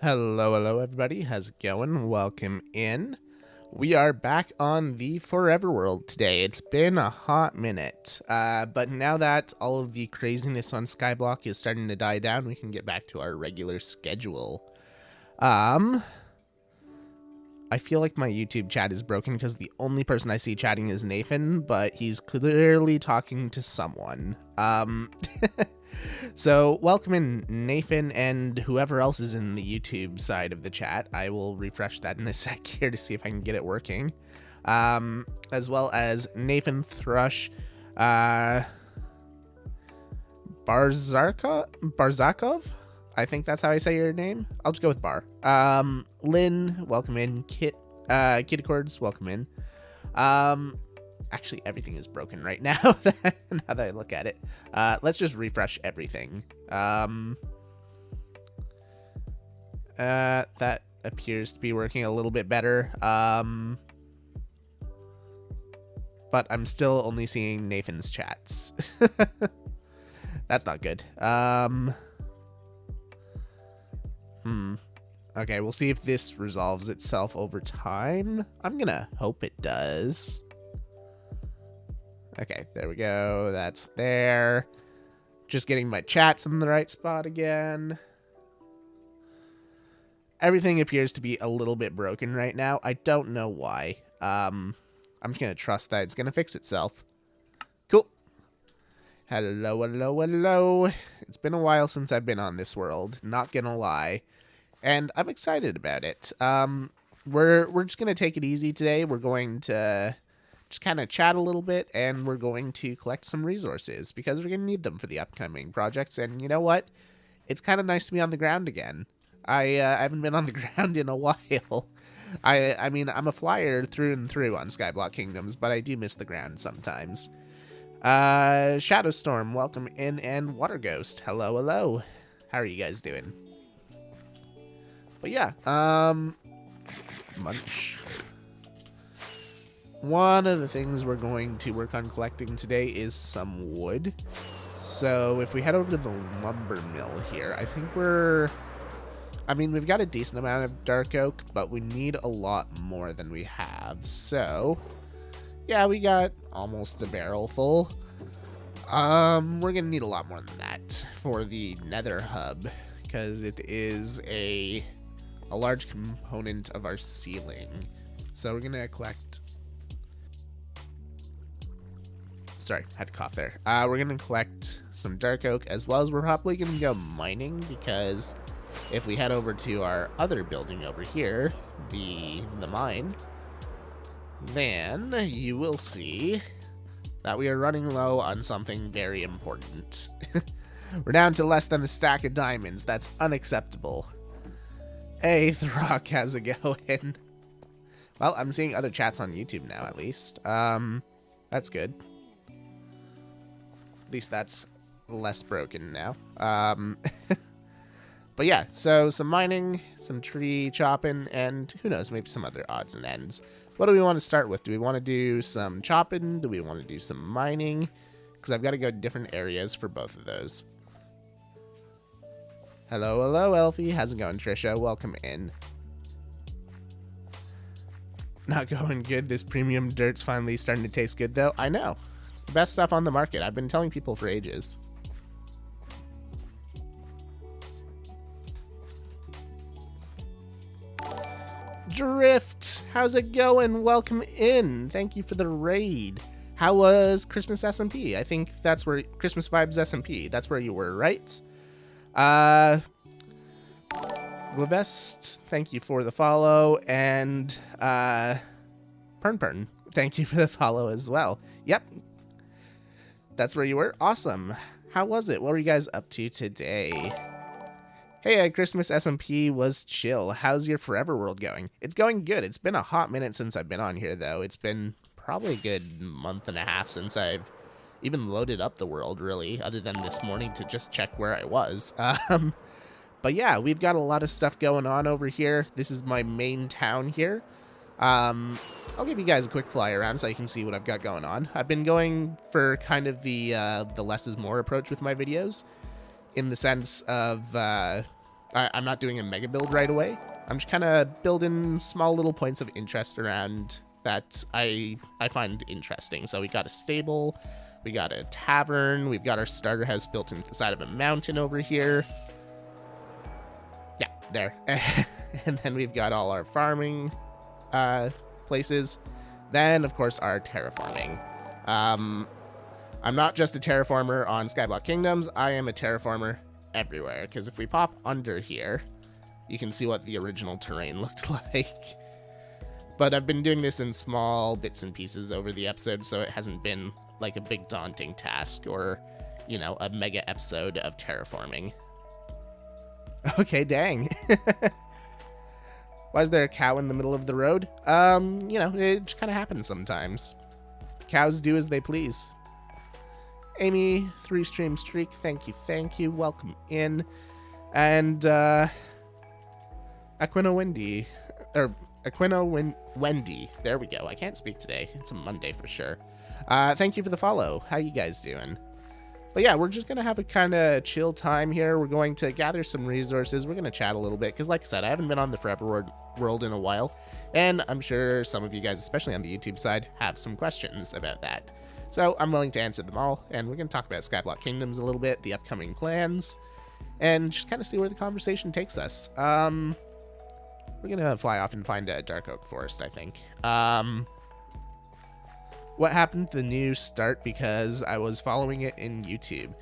Hello, everybody. How's it going? Welcome in. We are back on the Forever World today. It's been a hot minute, but now that all of the craziness on Skyblock is starting to die down, we can get back to our regular schedule. I feel like my YouTube chat is broken because the only person I see chatting is Nathan, but he's clearly talking to someone. So welcome in Nathan and whoever else is in the YouTube side of the chat. I will refresh that in a sec here to see if I can get it working. As well as Nathan Thrush, Barzakov? I think that's how I say your name. I'll just go with Bar. Lynn, welcome in. Kitty Cords, welcome in. Actually, everything is broken right now, now that I look at it. Let's just refresh everything. That appears to be working a little bit better. But I'm still only seeing Nathan's chats. That's not good. Okay, we'll see if this resolves itself over time. I'm gonna hope it does. Okay, there we go. That's there. Just getting my chats in the right spot again. Everything appears to be a little bit broken right now. I don't know why. I'm just going to trust that it's going to fix itself. Cool. Hello. It's been a while since I've been on this world. Not going to lie. And I'm excited about it. We're just going to take it easy today. We're going to just kind of chat a little bit, and we're going to collect some resources because we're going to need them for the upcoming projects. And you know what? It's kind of nice to be on the ground again. I haven't been on the ground in a while. I mean, I'm a flyer through and through on Skyblock Kingdoms, but I do miss the ground sometimes. Shadowstorm, welcome in, and Water Ghost, hello. How are you guys doing? But yeah, Munch. One of the things we're going to work on collecting today is some wood. So if we head over to the lumber mill here, I think we've got a decent amount of dark oak, but we need a lot more than we have. So yeah, we got almost a barrel full. We're gonna need a lot more than that for the nether hub, because it is a large component of our ceiling. So we're gonna collect... Sorry, had to cough there. We're going to collect some dark oak, as well as we're probably going to go mining, because if we head over to our other building over here, the mine, then you will see that we are running low on something very important. We're down to less than a stack of diamonds. That's unacceptable. Hey, Throck, how's it going? Well, I'm seeing other chats on YouTube now, at least. That's good. At least that's less broken now. But yeah, so some mining, some tree chopping, and who knows, maybe some other odds and ends. What do we want to start with? Do we want to do some chopping? Do we want to do some mining? Because I've got to go to different areas for both of those. Hello, Elfie. How's it going, Trisha? Welcome in. Not going good. This premium dirt's finally starting to taste good, though. I know. It's the best stuff on the market. I've been telling people for ages. Drift, how's it going? Welcome in. Thank you for the raid. How was Christmas SMP? I think that's where Christmas Vibes SMP. That's where you were, right? Levest, thank you for the follow, and Pern, thank you for the follow as well. Yep. That's where you were? Awesome. How was it? What were you guys up to today? Hey, Christmas SMP was chill. How's your Forever World going? It's going good. It's been a hot minute since I've been on here, though. It's been probably a good month and a half since I've even loaded up the world, really, other than this morning to just check where I was. But yeah, we've got a lot of stuff going on over here. This is my main town here. I'll give you guys a quick fly around so you can see what I've got going on. I've been going for kind of the less is more approach with my videos, in the sense of I'm not doing a mega build right away. I'm just kind of building small little points of interest around that I find interesting. So we got a stable, we got a tavern, we've got our starter house built into the side of a mountain over here. Yeah, there. And then we've got all our farming places. Then, of course, our terraforming. I'm not just a terraformer on Skyblock Kingdoms, I am a terraformer everywhere, because if we pop under here, you can see what the original terrain looked like. But I've been doing this in small bits and pieces over the episode, so it hasn't been like a big daunting task or, you know, a mega episode of terraforming. Okay, dang. Why is there a cow in the middle of the road? You know, it just kind of happens sometimes. Cows do as they please. Amy, 3-stream streak, thank you, welcome in. And, Wendy, there we go, I can't speak today, it's a Monday for sure. Thank you for the follow, how you guys doing? But yeah, we're just gonna have a kind of chill time here. We're going to gather some resources, we're gonna chat a little bit, because like I said, I haven't been on the Forever World in a while, and I'm sure some of you guys, especially on the YouTube side, have some questions about that. So I'm willing to answer them all, and we're going to talk about Skyblock Kingdoms a little bit, the upcoming plans, and just kind of see where the conversation takes us. We're going to fly off and find a Dark Oak Forest, I think. What happened to the new start, because I was following it in YouTube?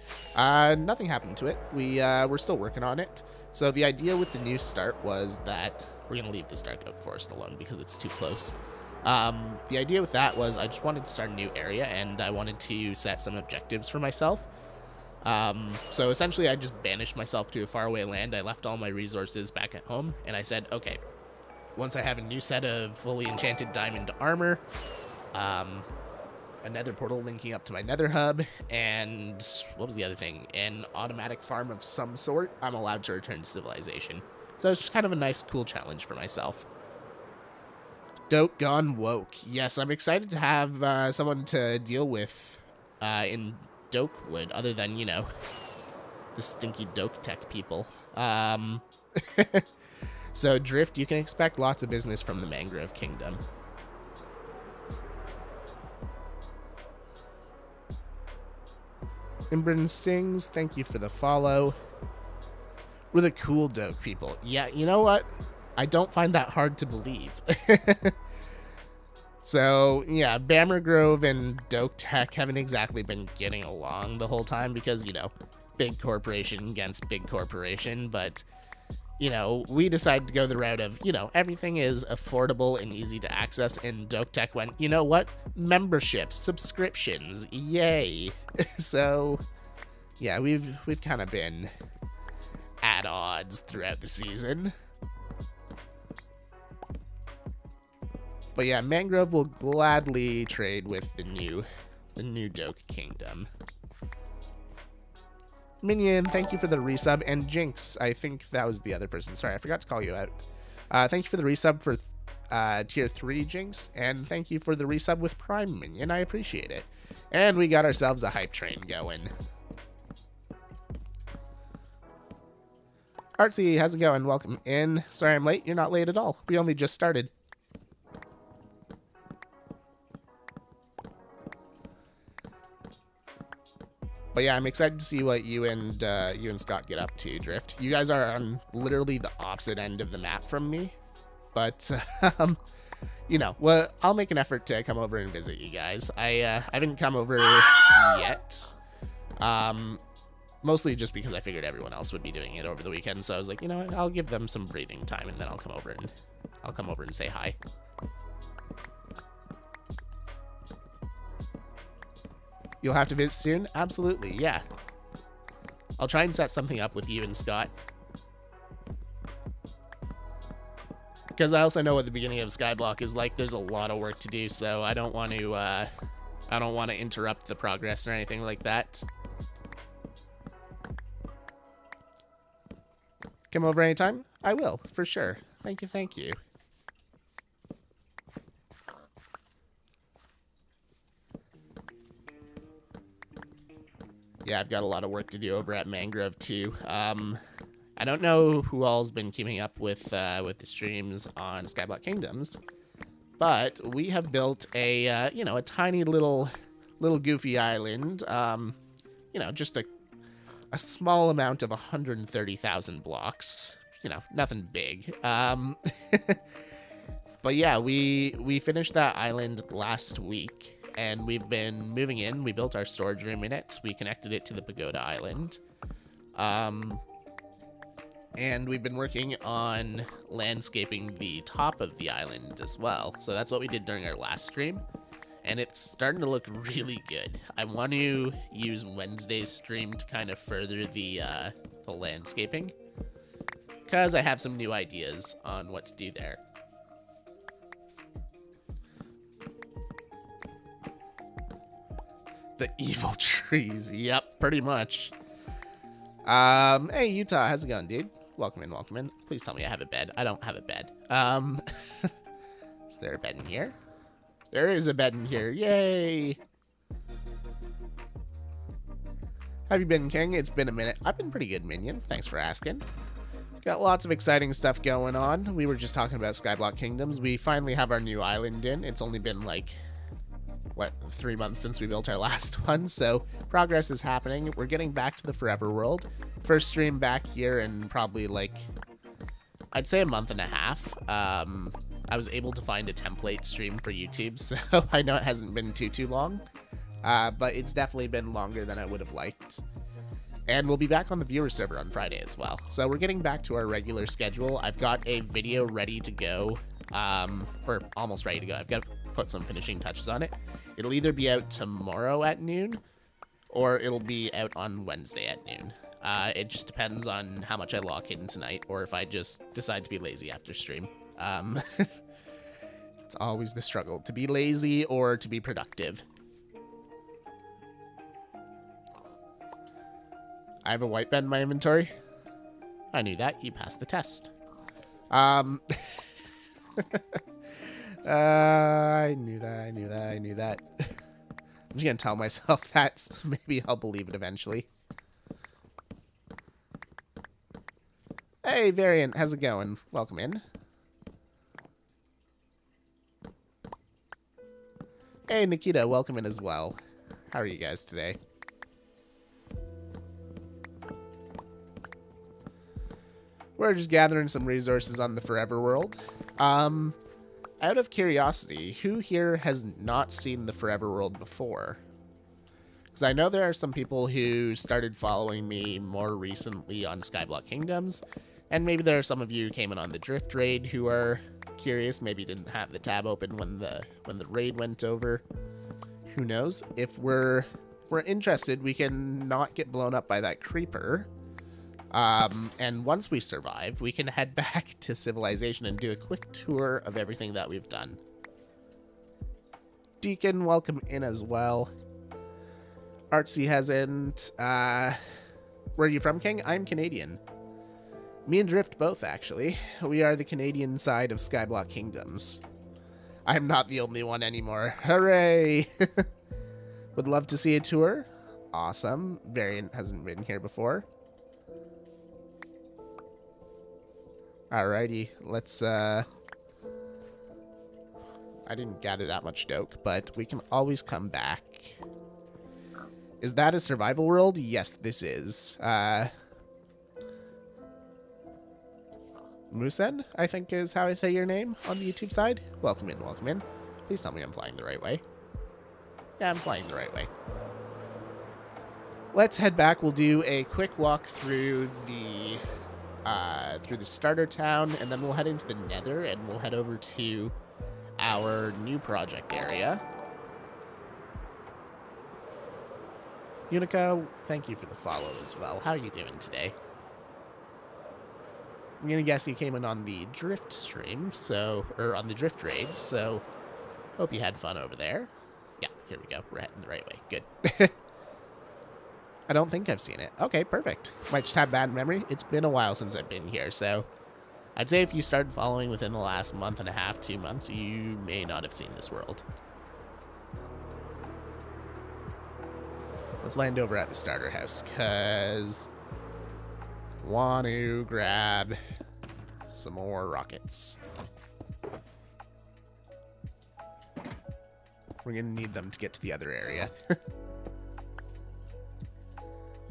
Nothing happened to it. We're still working on it. So the idea with the new start was that we're going to leave this Dark Oak Forest alone because it's too close. The idea with that was I just wanted to start a new area, and I wanted to set some objectives for myself. So essentially I just banished myself to a faraway land. I left all my resources back at home, and I said, okay, once I have a new set of fully enchanted diamond armor, a nether portal linking up to my nether hub, and what was the other thing? An automatic farm of some sort, I'm allowed to return to civilization. So it's just kind of a nice, cool challenge for myself. Doke gone woke. Yes, I'm excited to have someone to deal with in Dokewood, other than, you know, the stinky Doke tech people. So, Drift, you can expect lots of business from the Mangrove Kingdom. Imbrin Sings, thank you for the follow. We're the cool Doke people. Yeah, you know what? I don't find that hard to believe. So, yeah, Bammer Grove and Doke Tech haven't exactly been getting along the whole time because, you know, big corporation against big corporation. But, you know, we decided to go the route of, you know, everything is affordable and easy to access. And Doke Tech went, you know what? Memberships, subscriptions, yay. So, yeah, we've kind of been at odds throughout the season. But yeah, Mangrove will gladly trade with the new Doke Kingdom. Minion, thank you for the resub. And Jinx, I think that was the other person. Sorry, I forgot to call you out. Thank you for the resub for tier 3, Jinx. And thank you for the resub with Prime Minion. I appreciate it. And we got ourselves a hype train going. Artsy, how's it going? Welcome in. Sorry I'm late. You're not late at all. We only just started. But yeah, I'm excited to see what you and Scott get up to, Drift. You guys are on literally the opposite end of the map from me. But, you know, well, I'll make an effort to come over and visit you guys. I haven't come over yet. Mostly just because I figured everyone else would be doing it over the weekend. So I was like, you know what, I'll give them some breathing time, and then I'll come over and say hi. You'll have to visit soon? Absolutely, yeah. I'll try and set something up with you and Scott. Because I also know what the beginning of Skyblock is like. There's a lot of work to do, so I don't want to interrupt the progress or anything like that. Come over anytime? I will, for sure. Thank you, thank you. Yeah, I've got a lot of work to do over at Mangrove too. I don't know who all's been keeping up with the streams on Skyblock Kingdoms, but we have built a you know, a tiny little goofy island. You know, just a small amount of 130,000 blocks. You know, nothing big. But yeah, we finished that island last week, and we've been moving in. We built our storage room in it. We connected it to the Pagoda Island. And we've been working on landscaping the top of the island as well. So that's what we did during our last stream. And it's starting to look really good. I want to use Wednesday's stream to kind of further the landscaping, because I have some new ideas on what to do there. The evil trees. Yep, pretty much. Hey, Utah, how's it going, dude? Welcome in, welcome in. Please tell me I have a bed. I don't have a bed. Is there a bed in here? There is a bed in here. Yay! Have you been, King? It's been a minute. I've been pretty good, Minion. Thanks for asking. Got lots of exciting stuff going on. We were just talking about Skyblock Kingdoms. We finally have our new island in. It's only been like, what, 3 months since we built our last one, so progress is happening. We're getting back to the Forever World. First stream back here in probably like, I'd say a month and a half. I was able to find a template stream for YouTube, so I know it hasn't been too long, but it's definitely been longer than I would have liked. And we'll be back on the viewer server on Friday as well. So we're getting back to our regular schedule. I've got a video ready to go, or almost ready to go. I've got to put some finishing touches on it. It'll either be out tomorrow at noon, or it'll be out on Wednesday at noon. It just depends on how much I lock in tonight, or if I just decide to be lazy after stream. It's always the struggle, to be lazy or to be productive. I have a white bed in my inventory. I knew that. You passed the test. I knew that. I'm just gonna tell myself that, so maybe I'll believe it eventually. Hey, Variant, how's it going? Welcome in. Hey, Nikita, welcome in as well. How are you guys today? We're just gathering some resources on the Forever World. Out of curiosity, who here has not seen the Forever World before? Because I know there are some people who started following me more recently on Skyblock Kingdoms, and maybe there are some of you who came in on the Drift Raid who are curious, maybe didn't have the tab open when the raid went over. Who knows? If we're interested, we can not get blown up by that creeper. And once we survive, we can head back to Civilization and do a quick tour of everything that we've done. Deacon, welcome in as well. Artsy hasn't. Where are you from, King? I'm Canadian. Me and Drift both, actually. We are the Canadian side of Skyblock Kingdoms. I'm not the only one anymore. Hooray! Would love to see a tour. Awesome. Variant hasn't been here before. Alrighty, let's, I didn't gather that much doke, but we can always come back. Is that a survival world? Yes, this is. Musen, I think is how I say your name on the YouTube side. Welcome in, welcome in. Please tell me I'm flying the right way. Yeah, I'm flying the right way. Let's head back. We'll do a quick walk through the starter town, and then we'll head into the Nether, and we'll head over to our new project area. Unica, thank you for the follow as well. How are you doing today? I'm gonna guess you came in on the Drift stream, or on the Drift raid, so hope you had fun over there. Yeah, here we go. We're heading the right way. Good. I don't think I've seen it. Okay, perfect. Might just have bad memory. It's been a while since I've been here, so I'd say if you started following within the last month and a half, 2 months, you may not have seen this world. Let's land over at the starter house, because Want to grab some more rockets. We're going to need them to get to the other area.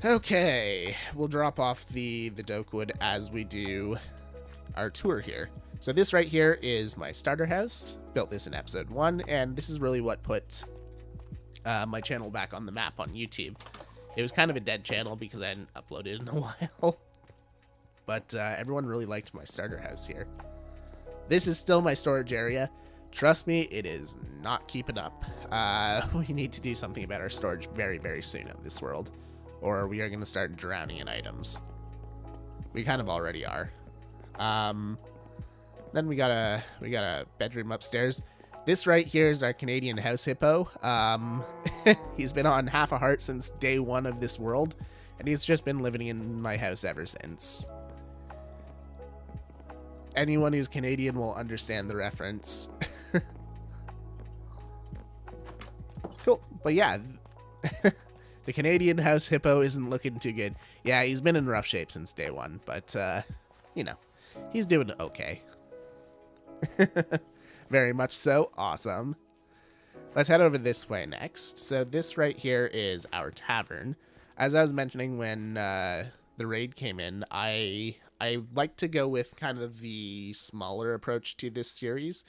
Okay, we'll drop off the Dokewood as we do our tour here. So this right here is my starter house. Built this in episode 1, and this is really what put my channel back on the map on YouTube. It was kind of a dead channel because I hadn't uploaded in a while. But everyone really liked my starter house here. This is still my storage area. Trust me, it is not keeping up. We need to do something about our storage very, very soon in this world, or we are going to start drowning in items. We kind of already are. Then we got a bedroom upstairs. This right here is our Canadian house hippo. He's been on half a heart since day 1 of this world, and he's just been living in my house ever since. Anyone who's Canadian will understand the reference. Cool, but yeah, the Canadian house hippo isn't looking too good. Yeah, he's been in rough shape since day 1, but, you know, he's doing okay. Very much so. Awesome. Let's head over this way next. So this right here is our tavern. As I was mentioning when the raid came in, I like to go with kind of the smaller approach to this series.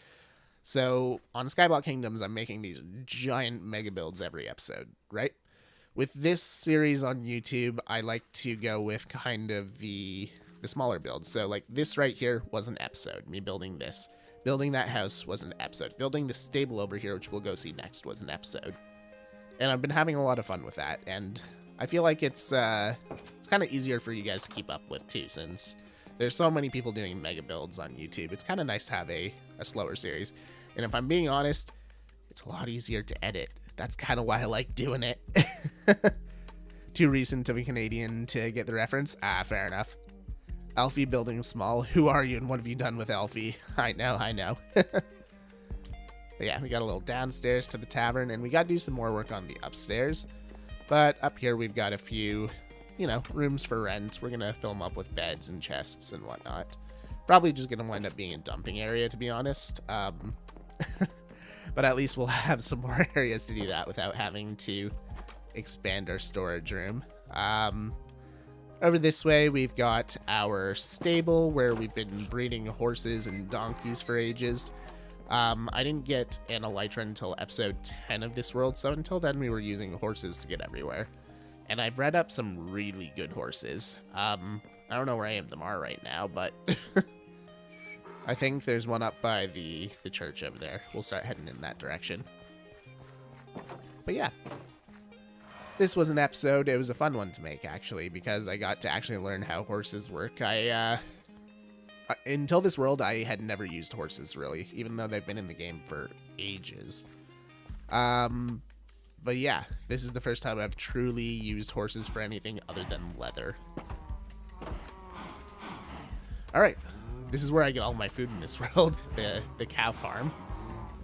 So on Skyblock Kingdoms, I'm making these giant mega builds every episode, right? With this series on YouTube, I like to go with kind of the smaller builds. So like this right here was an episode, me building this. Building that house was an episode. Building the stable over here, which we'll go see next, was an episode. And I've been having a lot of fun with that, and I feel like it's kind of easier for you guys to keep up with too, since there's so many people doing mega builds on YouTube. It's kind of nice to have a slower series. And if I'm being honest, it's a lot easier to edit. That's kind of why I like doing it. Too recent of a Canadian to get the reference? Ah, fair enough. Alfie building small. Who are you and what have you done with Alfie? I know. But yeah, we got a little downstairs to the tavern, and we got to do some more work on the upstairs. But up here we've got a few, you know, rooms for rent. We're going to fill them up with beds and chests and whatnot. Probably just going to wind up being a dumping area, to be honest. But at least we'll have some more areas to do that without having to expand our storage room. Over this way, we've got our stable where we've been breeding horses and donkeys for ages. I didn't get an elytra until episode 10 of this world, so until then we were using horses to get everywhere. And I bred up some really good horses. I don't know where any of them are right now, but I think there's one up by the church over there. We'll start heading in that direction. But yeah. This was an episode. It was a fun one to make, actually, because I got to actually learn how horses work. Until this world, I had never used horses, really, even though they've been in the game for ages. But yeah, this is the first time I've truly used horses for anything other than leather. Alright, this is where I get all my food in this world, the cow farm.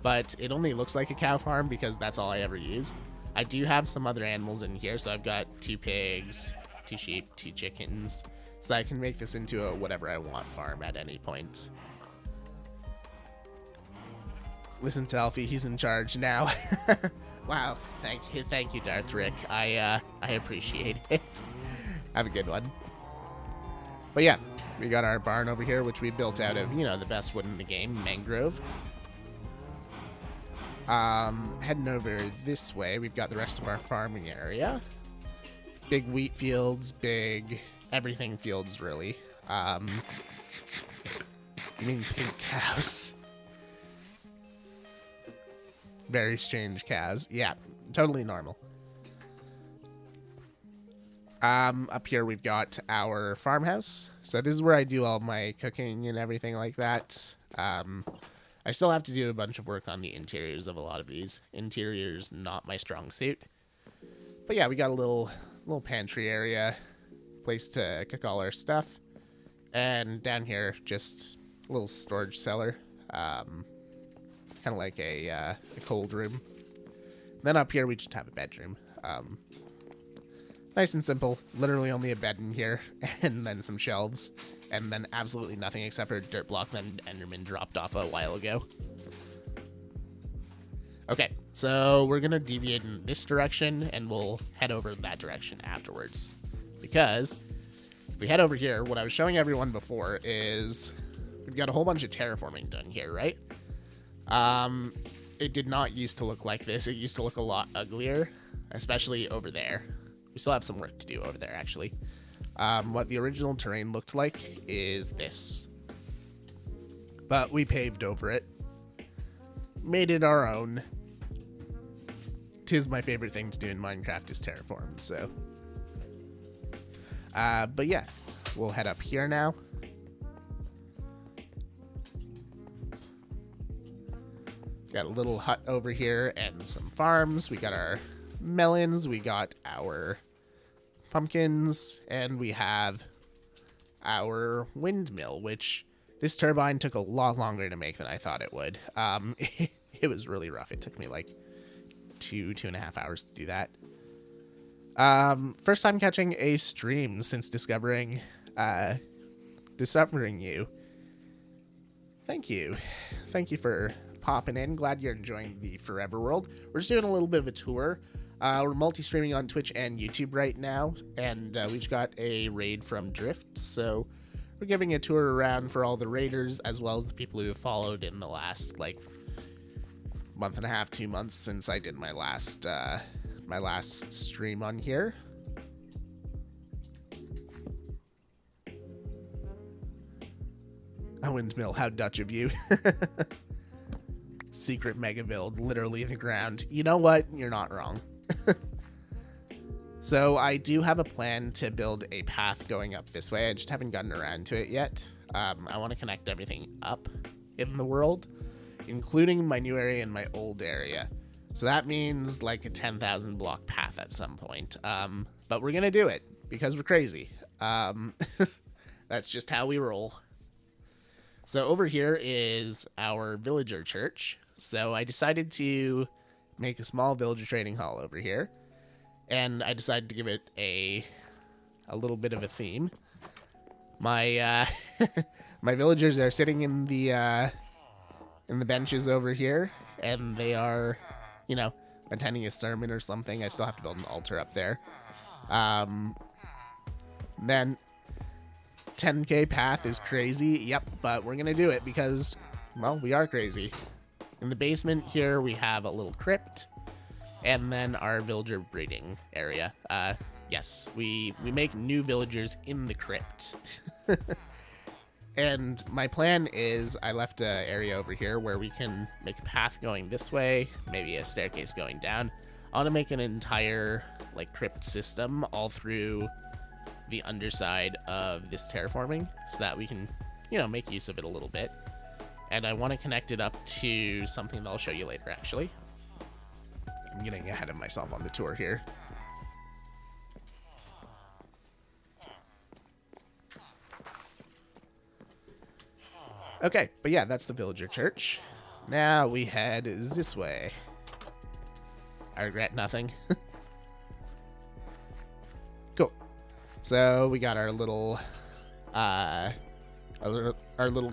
But it only looks like a cow farm because that's all I ever use. I do have some other animals in here, so I've got 2 pigs, 2 sheep, 2 chickens, so I can make this into a whatever I want farm at any point. Listen to Alfie, he's in charge now. Wow, thank you, Darth Rick. I appreciate it. Have a good one. But yeah, we got our barn over here, which we built out of, you know, the best wood in the game, mangrove. Heading over this way, we've got the rest of our farming area. Big wheat fields, big everything fields, really. I mean pink cows. Very strange cows. Yeah, totally normal. Up here we've got our farmhouse. So this is where I do all my cooking and everything like that. I still have to do a bunch of work on the interiors of a lot of these. Interiors, not my strong suit. But yeah, we got a little pantry area, place to cook all our stuff. And down here, just a little storage cellar. Kind of like a cold room. Then up here, we just have a bedroom. Nice and simple. Literally only a bed in here, and then some shelves, and then absolutely nothing except for a dirt block that Enderman dropped off a while ago. Okay, so we're gonna deviate in this direction, and we'll head over that direction afterwards. Because if we head over here, what I was showing everyone before is we've got a whole bunch of terraforming done here, right? It did not used to look like this. It used to look a lot uglier, especially over there. We still have some work to do over there, actually. What the original terrain looked like is this. But we paved over it. Made it our own. 'Tis my favorite thing to do in Minecraft is terraform, so. But yeah, we'll head up here now. Got a little hut over here and some farms. We got our melons, we got our pumpkins, and we have our windmill, which this turbine took a lot longer to make than I thought it would. It was really rough. It took me like 2.5 hours to do that. First time catching a stream since discovering you. Thank you for popping in. Glad you're enjoying the Forever World. We're just doing a little bit of a tour. We're multi-streaming on Twitch and YouTube right now, and we just got a raid from Drift, so we're giving a tour around for all the raiders as well as the people who have followed in the last like month and a half, 2 months since I did my last stream on here. A windmill, how Dutch of you. Secret mega build, literally the ground. You know what? You're not wrong. So I do have a plan to build a path going up this way. I just haven't gotten around to it yet. I want to connect everything up in the world, including my new area and my old area. So that means like a 10,000 block path at some point. But we're going to do it because we're crazy. That's just how we roll. So over here is our villager church. So I decided to make a small villager trading hall over here. And I decided to give it a little bit of a theme. My my villagers are sitting in the benches over here, and they are, you know, attending a sermon or something. I still have to build an altar up there. Then 10k path is crazy. Yep, but we're gonna do it because, well, we are crazy. In the basement here, we have a little crypt, and then our villager breeding area. Yes, we make new villagers in the crypt. And my plan is I left an area over here where we can make a path going this way, maybe a staircase going down. I want to make an entire like crypt system all through the underside of this terraforming so that we can, you know, make use of it a little bit. And I want to connect it up to something that I'll show you later, actually. I'm getting ahead of myself on the tour here. Okay, but yeah, that's the villager church. Now we head this way. I regret nothing. Cool. So we got our little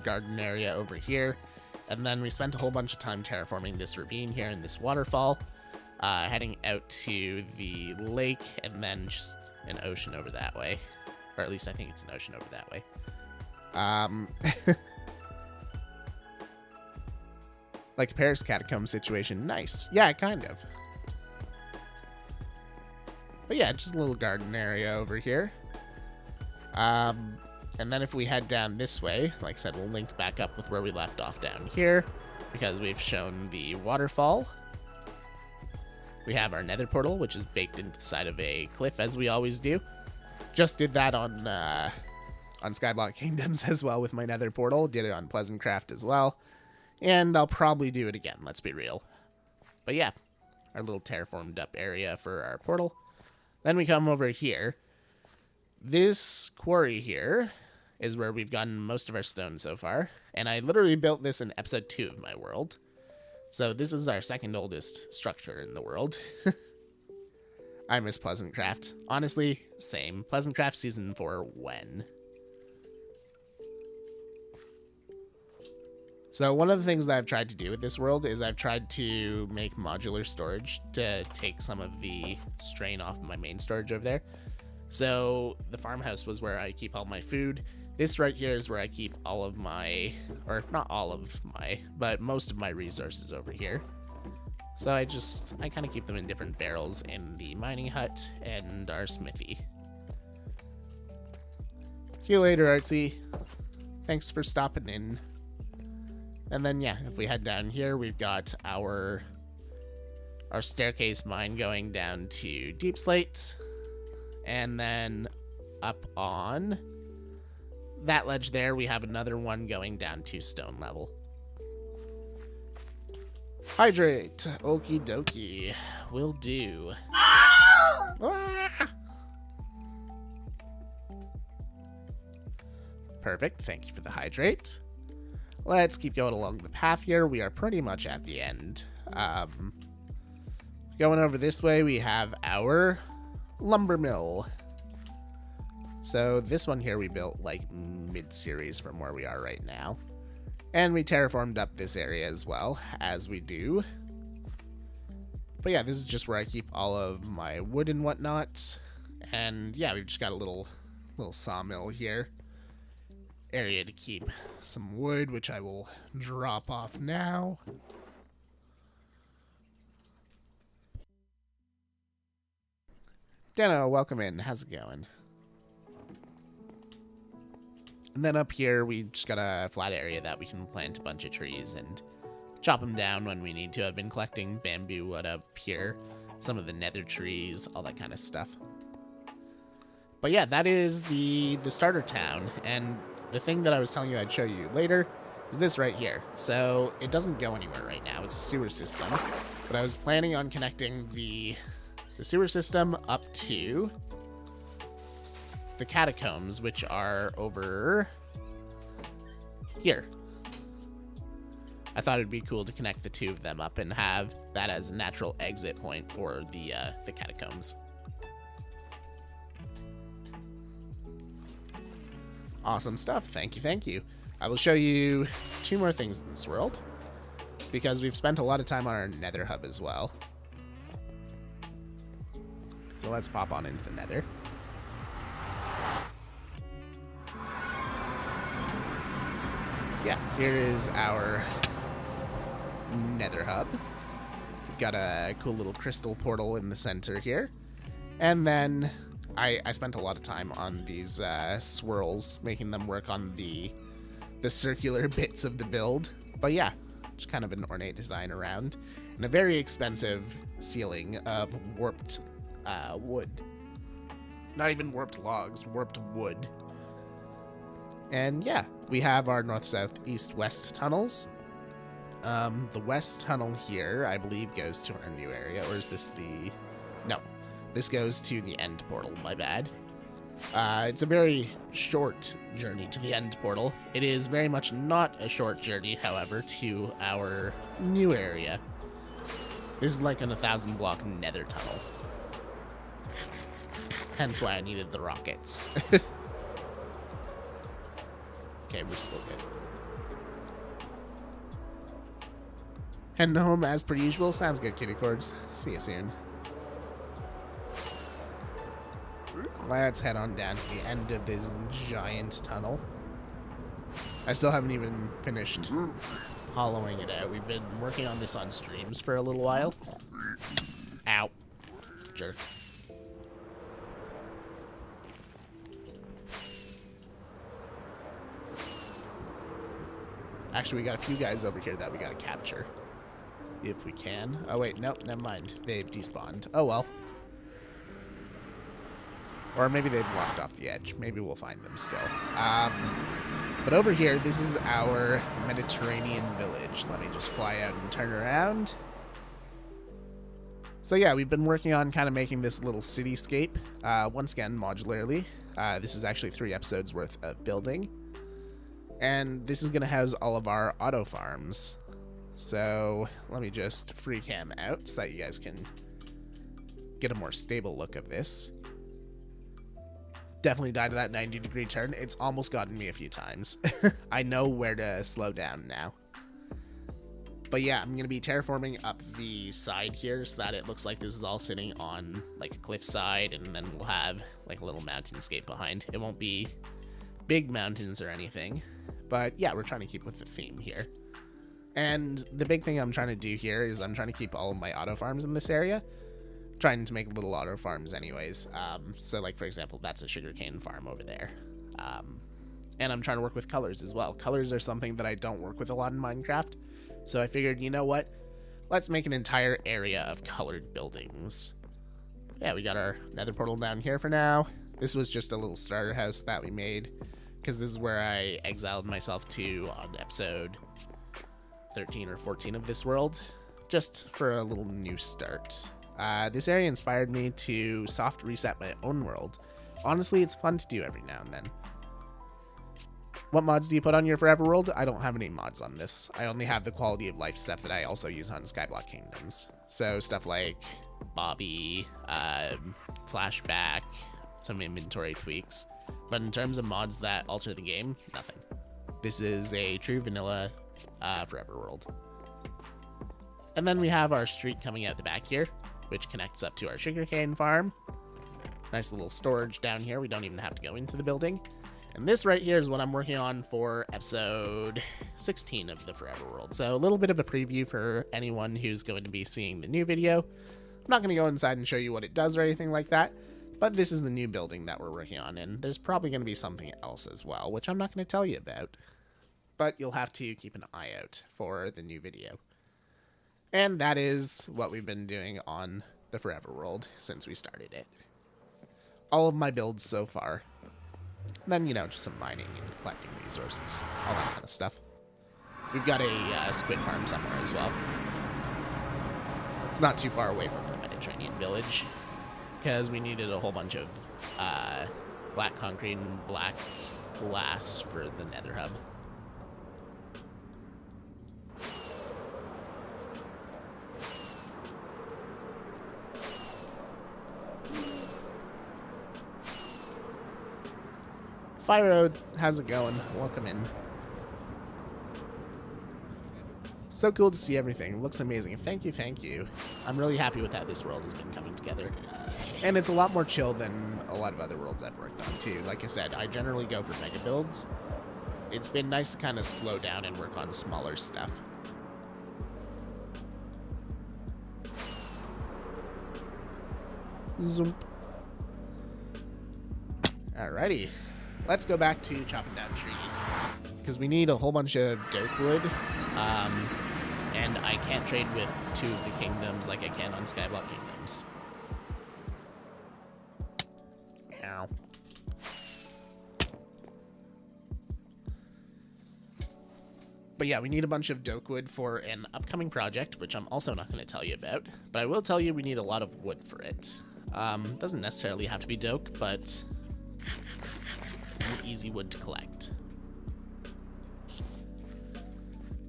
garden area over here, and then we spent a whole bunch of time terraforming this ravine here and this waterfall, heading out to the lake and then just an ocean over that way, or at least I think it's an ocean over that way. Like a Paris catacomb situation. Nice. Yeah, kind of. But yeah, just a little garden area over here. And then if we head down this way, like I said, we'll link back up with where we left off down here, because we've shown the waterfall. We have our nether portal, which is baked into the side of a cliff, as we always do. Just did that on Skyblock Kingdoms as well with my nether portal. Did it on Pleasantcraft as well. And I'll probably do it again, let's be real. But yeah, our little terraformed up area for our portal. Then we come over here. This quarry here is where we've gotten most of our stone so far. And I literally built this in episode 2 of my world. So this is our second oldest structure in the world. I miss Pleasantcraft. Honestly, same. Pleasantcraft Season 4 when? So one of the things that I've tried to do with this world is I've tried to make modular storage to take some of the strain off my main storage over there. So the farmhouse was where I keep all my food. This right here is where I keep all of my, or not all of my, but most of my resources over here. So I kind of keep them in different barrels in the mining hut and our smithy. See you later, Artsy. Thanks for stopping in. And then, yeah, if we head down here, we've got our staircase mine going down to Deep Slate. And then up on that ledge there, we have another one going down to stone level. Hydrate. Okie dokie. Will do. Ah! Perfect. Thank you for the hydrate. Let's keep going along the path here. We are pretty much at the end. Going over this way, we have our lumber mill. So this one here we built like mid-series from where we are right now. And we terraformed up this area as well, as we do. But yeah, this is just where I keep all of my wood and whatnot. And yeah, we've just got a little sawmill here. Area to keep some wood, which I will drop off now. Deno, welcome in. How's it going? And then up here, we just got a flat area that we can plant a bunch of trees and chop them down when we need to. I've been collecting bamboo wood up here, some of the nether trees, all that kind of stuff. But yeah, that is the starter town, and the thing that I was telling you I'd show you later is this right here. So it doesn't go anywhere right now. It's a sewer system, but I was planning on connecting the sewer system up to the catacombs, which are over here. I thought it'd be cool to connect the two of them up and have that as a natural exit point for the catacombs. Awesome stuff. Thank you, thank you. I will show you two more things in this world, because we've spent a lot of time on our nether hub as well. So let's pop on into the nether. Yeah, here is our nether hub. We've got a cool little crystal portal in the center here. And then I spent a lot of time on these swirls, making them work on the circular bits of the build. But yeah, just kind of an ornate design around. And a very expensive ceiling of warped wood. Not even warped logs, warped wood. And yeah, we have our north, south, east, west tunnels. The west tunnel here, I believe, goes to our new area. Or is this the... No. This goes to the end portal, my bad. It's a very short journey to the end portal. It is very much not a short journey, however, to our new area. This is like an 1,000-block nether tunnel. Hence why I needed the rockets. Okay, we're still good. Heading home as per usual. Sounds good, kitty cords. See you soon. Let's head on down to the end of this giant tunnel. I still haven't even finished hollowing it out. We've been working on this on streams for a little while. Ow. Jerk. Actually, we got a few guys over here that we gotta capture. If we can. Oh, wait, nope, never mind. They've despawned. Oh, well. Or maybe they've walked off the edge. Maybe we'll find them still. But over here, this is our Mediterranean village. Let me just fly out and turn around. So yeah, we've been working on kind of making this little cityscape. Once again, modularly. This is actually 3 episodes worth of building. And this is going to house all of our auto farms. So let me just free cam out so that you guys can get a more stable look of this. Definitely died to that 90-degree turn. It's almost gotten me a few times. I know where to slow down now. But yeah, I'm going to be terraforming up the side here so that it looks like this is all sitting on like a cliff side, and then we'll have like a little mountainscape behind. It won't be big mountains or anything, but yeah, we're trying to keep with the theme here. And the big thing I'm trying to do here is I'm trying to keep all of my auto farms in this area. Trying to make little auto farms anyways. So like, for example, that's a sugarcane farm over there. And I'm trying to work with colors as well. Colors are something that I don't work with a lot in Minecraft. So I figured, you know what? Let's make an entire area of colored buildings. Yeah, we got our nether portal down here for now. This was just a little starter house that we made, because this is where I exiled myself to on episode 13 or 14 of this world, just for a little new start. This area inspired me to soft reset my own world. Honestly, it's fun to do every now and then. What mods do you put on your Forever World? I don't have any mods on this. I only have the quality of life stuff that I also use on Skyblock Kingdoms. So stuff like Bobby, Flashback, some inventory tweaks. But in terms of mods that alter the game, nothing. This is a true vanilla Forever World. And then we have our street coming out the back here, which connects up to our sugarcane farm. Nice little storage down here. We don't even have to go into the building. And this right here is what I'm working on for episode 16 of the Forever World. So a little bit of a preview for anyone who's going to be seeing the new video. I'm not going to go inside and show you what it does or anything like that, but this is the new building that we're working on, and there's probably going to be something else as well, which I'm not going to tell you about. But you'll have to keep an eye out for the new video. And that is what we've been doing on the Forever World since we started it. All of my builds so far. And then, you know, just some mining and collecting resources, all that kind of stuff. We've got a squid farm somewhere as well. It's not too far away from the Mediterranean village, because we needed a whole bunch of black concrete and black glass for the nether hub. Fire Road, how's it going? Welcome in. So cool to see everything. Looks amazing. Thank you, thank you. I'm really happy with how this world has been coming together. And it's a lot more chill than a lot of other worlds I've worked on, too. Like I said, I generally go for mega builds. It's been nice to kind of slow down and work on smaller stuff. Zoom. Alrighty. Let's go back to chopping down trees, because we need a whole bunch of dirt wood, and I can't trade with two of the kingdoms like I can on Skyblock Kingdoms. Ow. But yeah, we need a bunch of doke wood for an upcoming project, which I'm also not going to tell you about, but I will tell you we need a lot of wood for it. Doesn't necessarily have to be doke, but easy wood to collect.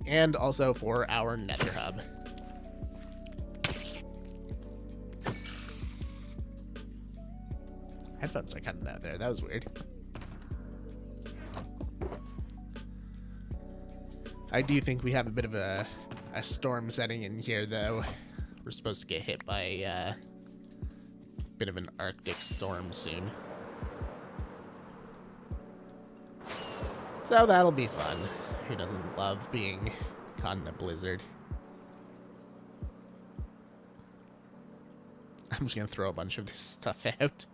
And also for our nether hub. Headphones are cutting out there. That was weird. I do think we have a bit of a storm setting in here, though. We're supposed to get hit by a bit of an Arctic storm soon. So that'll be fun. Who doesn't love being caught in a blizzard? I'm just gonna throw a bunch of this stuff out,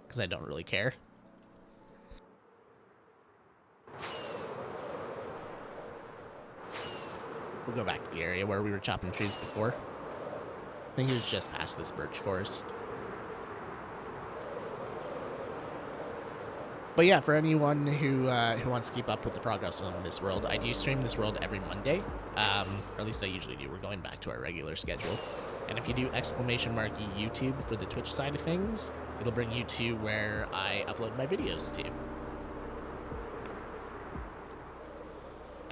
because I don't really care. We'll go back to the area where we were chopping trees before. I think it was just past this birch forest. But yeah, for anyone who wants to keep up with the progress on this world, I do stream this world every Monday. Or at least I usually do. We're going back to our regular schedule. And if you do ! YouTube for the Twitch side of things, it'll bring you to where I upload my videos to.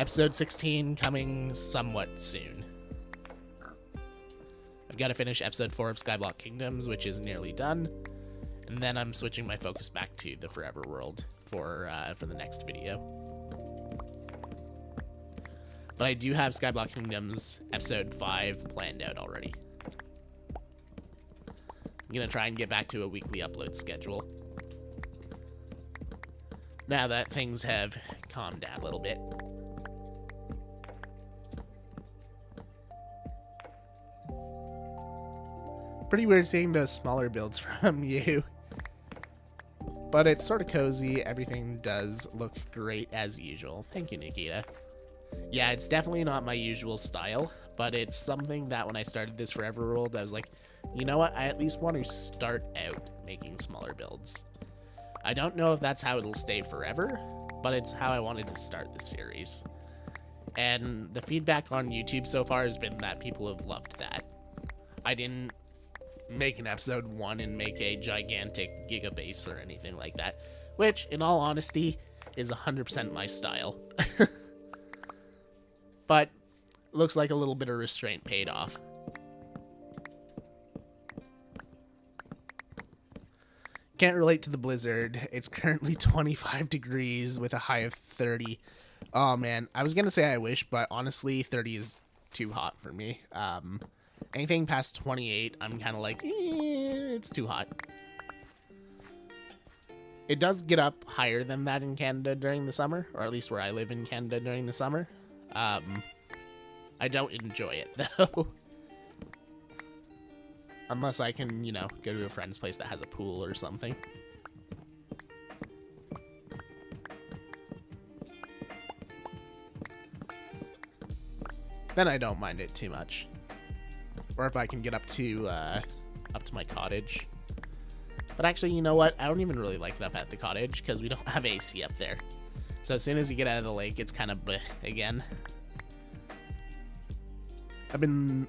Episode 16 coming somewhat soon. I've got to finish episode 4 of Skyblock Kingdoms, which is nearly done. And then I'm switching my focus back to the Forever World for the next video. But I do have Skyblock Kingdoms episode 5 planned out already. I'm going to try and get back to a weekly upload schedule, now that things have calmed down a little bit. Pretty weird seeing those smaller builds from you. But it's sort of cozy. Everything does look great as usual. Thank you, Nikita. Yeah, it's definitely not my usual style, but it's something that when I started this Forever World, I was like, you know what? I at least want to start out making smaller builds. I don't know if that's how it'll stay forever, but it's how I wanted to start the series. And the feedback on YouTube so far has been that people have loved that. I didn't make an episode 1 and make a gigantic gigabase or anything like that, which, in all honesty, is 100% my style. But looks like a little bit of restraint paid off. Can't relate to the blizzard. It's currently 25 degrees with a high of 30. Oh man, I was gonna say I wish, but honestly 30 is too hot for me. Anything past 28, I'm kind of like, it's too hot. It does get up higher than that in Canada during the summer, or at least where I live in Canada during the summer. I don't enjoy it though. Unless I can, you know, go to a friend's place that has a pool or something. Then I don't mind it too much. Or if I can get up to my cottage. But actually, you know what? I don't even really like it up at the cottage because we don't have AC up there. So as soon as you get out of the lake, it's kind of bleh again. I've been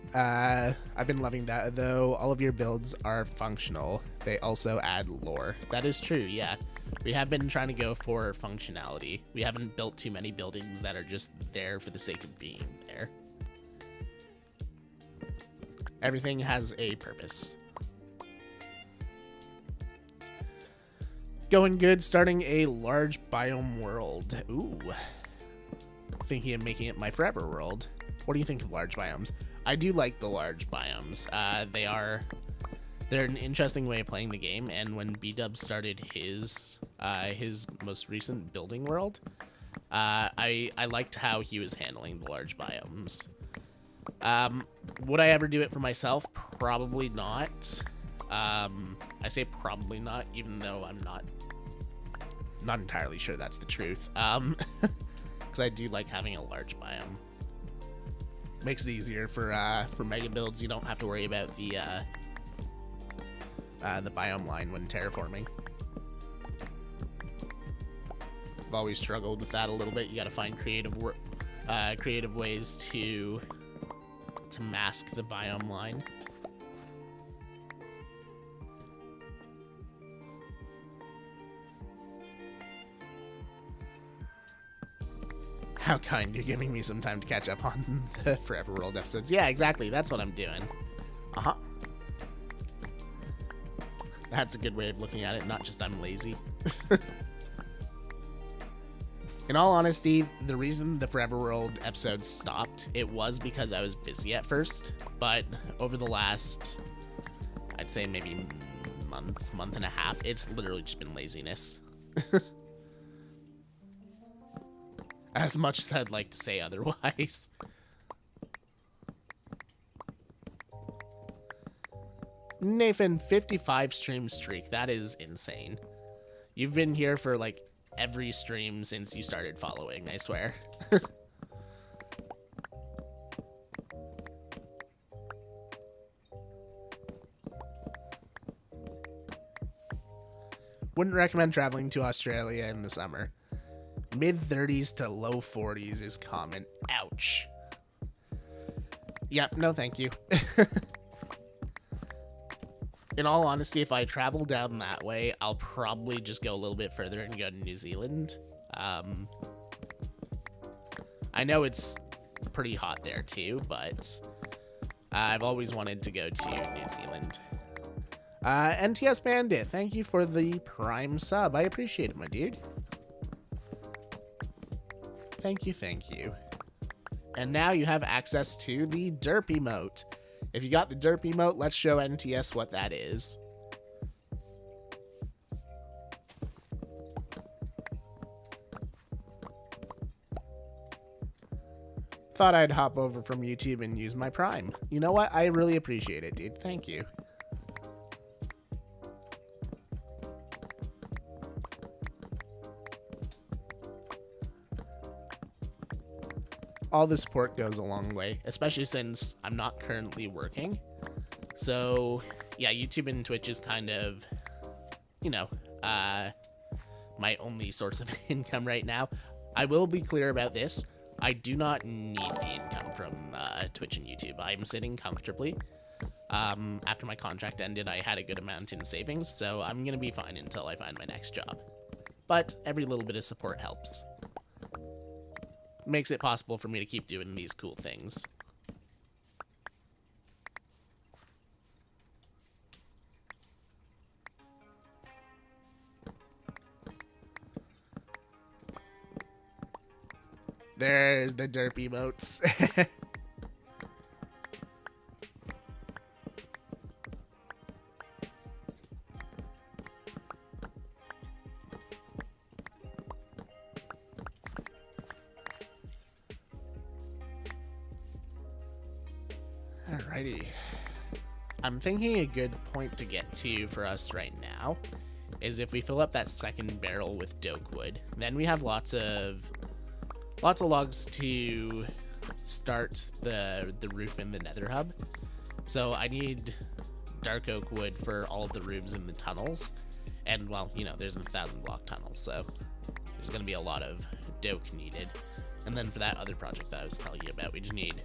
loving that though. All of your builds are functional. They also add lore. That is true, yeah. We have been trying to go for functionality. We haven't built too many buildings that are just there for the sake of being there. Everything has a purpose. Going good, starting a large biome world. Ooh. Thinking of making it my forever world. What do you think of large biomes? I do like the large biomes. They're an interesting way of playing the game, and when B-Dub started his most recent building world, I liked how he was handling the large biomes. Would I ever do it for myself? Probably not. I say probably not, even though I'm not entirely sure that's the truth. Because I do like having a large biome. Makes it easier for mega builds. You don't have to worry about the biome line when terraforming. I've always struggled with that a little bit. You got to find creative ways to mask the biome line. How kind, you're giving me some time to catch up on the Forever World episodes. Yeah, exactly, that's what I'm doing. Uh-huh. That's a good way of looking at it, not just I'm lazy. In all honesty, the reason the Forever World episode stopped, it was because I was busy at first, but over the last, I'd say maybe month and a half, it's literally just been laziness. As much as I'd like to say otherwise. Nathan, 55 stream streak. That is insane. You've been here for like every stream since you started following, I swear. Wouldn't recommend traveling to Australia in the summer. Mid-30s to low 40s is common. Ouch. Yep, no thank you. In all honesty, if I travel down that way, I'll probably just go a little bit further and go to New Zealand. I know it's pretty hot there too, but I've always wanted to go to New Zealand. NTS Bandit, thank you for the Prime sub. I appreciate it, my dude. Thank you, thank you. And now you have access to the Derp emote. If you got the Derp emote, let's show NTS what that is. Thought I'd hop over from YouTube and use my Prime. You know what? I really appreciate it, dude. Thank you. All the support goes a long way, especially since I'm not currently working. So, yeah, YouTube and Twitch is kind of, you know, my only source of income right now. I will be clear about this. I do not need the income from Twitch and YouTube. I'm sitting comfortably. After my contract ended, I had a good amount in savings, so I'm going to be fine until I find my next job. But every little bit of support helps. Makes it possible for me to keep doing these cool things. There's the derp emotes. Alrighty. I'm thinking a good point to get to for us right now is if we fill up that second barrel with doke wood, then we have lots of logs to start the roof in the nether hub. So I need dark oak wood for all of the rooms in the tunnels. And, well, you know, there's 1,000 block tunnels, so there's going to be a lot of doke needed. And then for that other project that I was telling you about, we just need,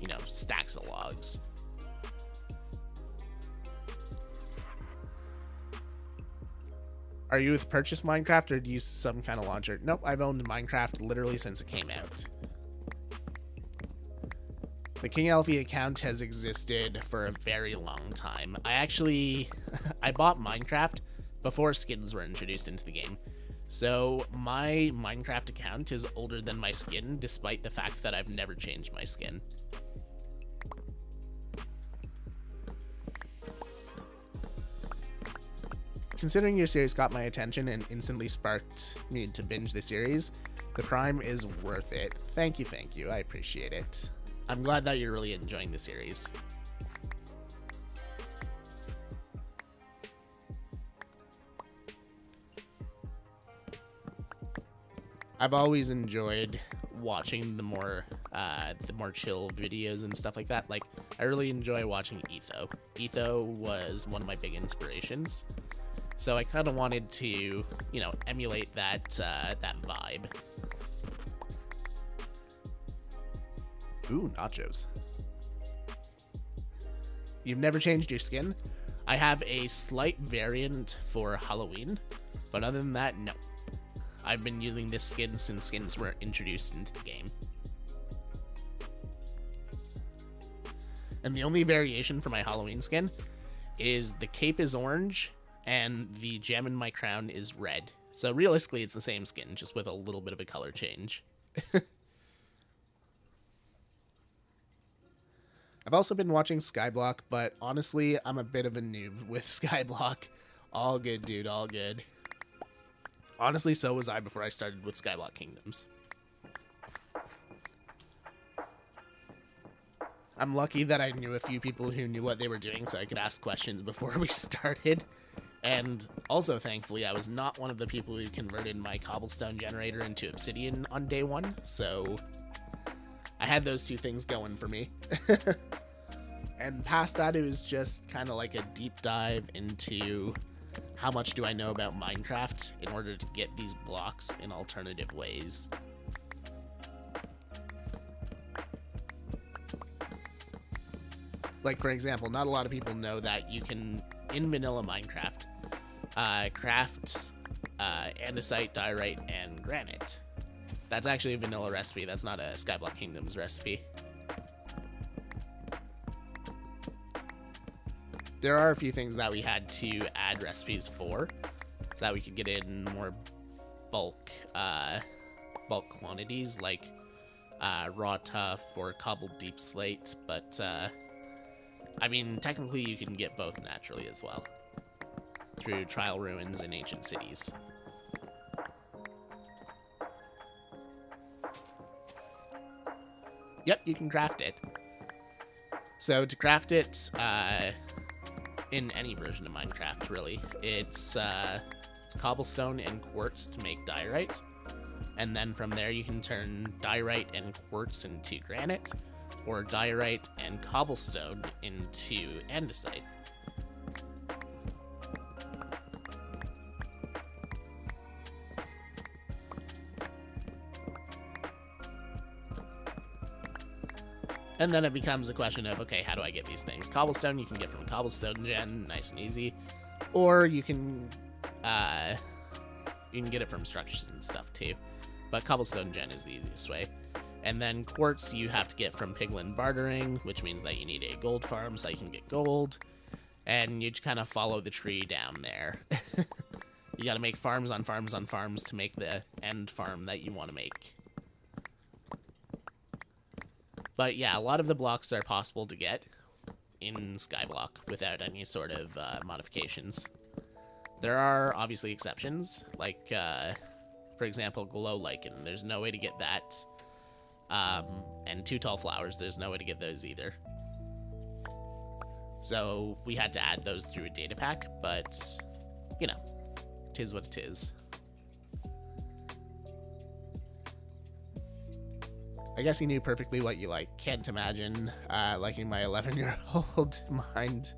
you know, stacks of logs. Are you with Purchase Minecraft or do you use some kind of launcher? Nope, I've owned Minecraft literally since it came out. The King Alfie account has existed for a very long time. I bought Minecraft before skins were introduced into the game. So my Minecraft account is older than my skin, despite the fact that I've never changed my skin. Considering your series got my attention and instantly sparked me to binge the series, the Prime is worth it. Thank you, I appreciate it. I'm glad that you're really enjoying the series. I've always enjoyed watching the more chill videos and stuff like that. Like, I really enjoy watching Etho. Etho was one of my big inspirations. So I kind of wanted to, you know, emulate that vibe. Ooh, nachos. You've never changed your skin? I have a slight variant for Halloween, but other than that, no. I've been using this skin since skins were introduced into the game. And the only variation for my Halloween skin is the cape is orange and the gem in my crown is red. So realistically, it's the same skin, just with a little bit of a color change. I've also been watching Skyblock, but honestly, I'm a bit of a noob with Skyblock. All good, dude, all good. Honestly, so was I before I started with Skyblock Kingdoms. I'm lucky that I knew a few people who knew what they were doing so I could ask questions before we started. And also, thankfully, I was not one of the people who converted my cobblestone generator into obsidian on day one, so I had those two things going for me. And past that, it was just kind of like a deep dive into how much do I know about Minecraft in order to get these blocks in alternative ways. Like, for example, not a lot of people know that you can, in vanilla Minecraft, craft andesite, diorite, and granite. That's actually a vanilla recipe. That's not a Skyblock Kingdoms recipe. there are a few things that we had to add recipes for, so that we could get in more bulk quantities, like raw tuff or cobbled deep slate. But I mean, technically, you can get both naturally as well through trial ruins in ancient cities. Yep, you can craft it. So to craft it, in any version of Minecraft, really, it's cobblestone and quartz to make diorite, and then from there you can turn diorite and quartz into granite, or diorite and cobblestone into andesite. And then it becomes a question of, okay, how do I get these things? Cobblestone you can get from cobblestone gen, nice and easy. Or you can get it from structures and stuff too. But cobblestone gen is the easiest way. And then quartz you have to get from piglin bartering, which means that you need a gold farm so you can get gold. And you just kind of follow the tree down there. You gotta make farms on farms on farms to make the end farm that you want to make. But yeah, a lot of the blocks are possible to get in Skyblock without any sort of modifications. There are obviously exceptions, like, for example, glow lichen. There's no way to get that. And two tall flowers, there's no way to get those either. So we had to add those through a data pack, but, you know, 'tis what it is. I guess he knew perfectly what you like. Can't imagine liking my 11-year-old mind,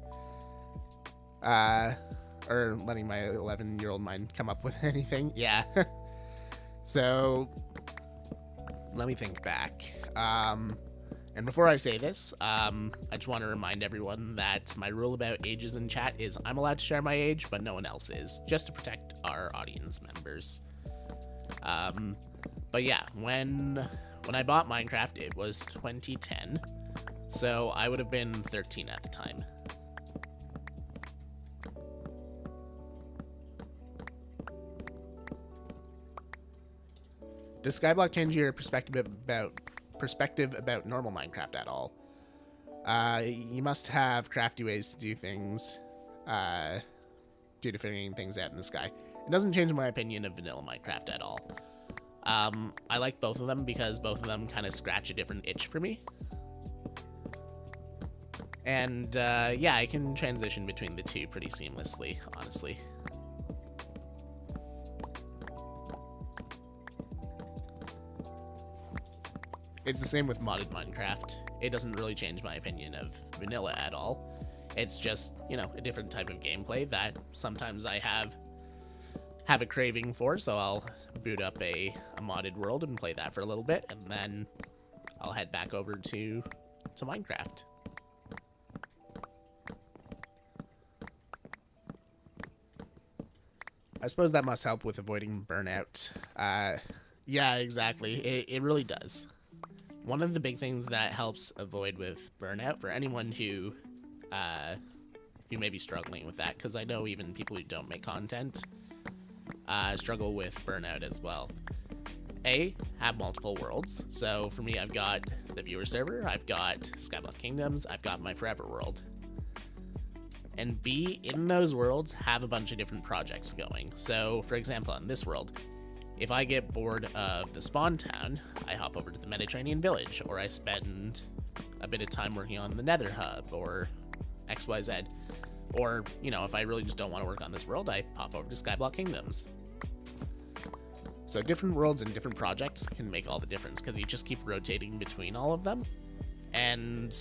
or letting my 11-year-old mind come up with anything. Yeah. So let me think back. And before I say this, I just want to remind everyone that my rule about ages in chat is I'm allowed to share my age, but no one else is, just to protect our audience members. But yeah, when I bought Minecraft, it was 2010, so I would have been 13 at the time. Does Skyblock change your perspective about normal Minecraft at all? You must have crafty ways to do things due to figuring things out in the sky. It doesn't change my opinion of vanilla Minecraft at all. I like both of them because both of them kind of scratch a different itch for me. And yeah, I can transition between the two pretty seamlessly, honestly. It's the same with modded Minecraft. It doesn't really change my opinion of vanilla at all. It's just, you know, a different type of gameplay that sometimes I have a craving for, so I'll boot up a modded world and play that for a little bit, and then I'll head back over to Minecraft. I suppose that must help with avoiding burnout. Yeah, exactly. It really does. One of the big things that helps avoid with burnout for anyone who may be struggling with that, because I know even people who don't make content struggle with burnout as well. A, have multiple worlds. So for me, I've got the viewer server, I've got Skyblock Kingdoms, I've got my forever world. And B, in those worlds, have a bunch of different projects going. So for example, in this world, if I get bored of the spawn town, I hop over to the Mediterranean village, or I spend a bit of time working on the Nether hub, or XYZ. Or, you know, if I really just don't want to work on this world, I pop over to Skyblock Kingdoms. So different worlds and different projects can make all the difference, because you just keep rotating between all of them. And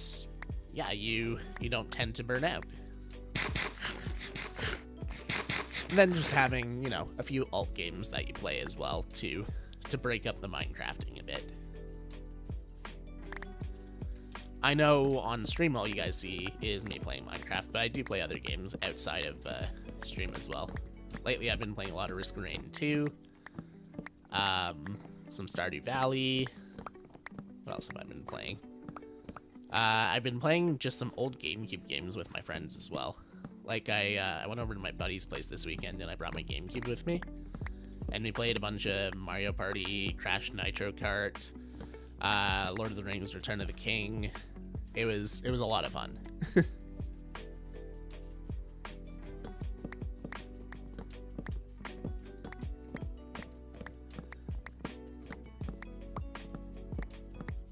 yeah, you don't tend to burn out. And then just having, you know, a few alt games that you play as well to break up the Minecrafting a bit. I know on stream all you guys see is me playing Minecraft, but I do play other games outside of stream as well. Lately I've been playing a lot of Risk of Rain 2, some Stardew Valley. What else have I been playing? I've been playing just some old GameCube games with my friends as well. Like, I went over to my buddy's place this weekend, and I brought my GameCube with me. And we played a bunch of Mario Party, Crash Nitro Kart, Lord of the Rings, Return of the King. It was a lot of fun.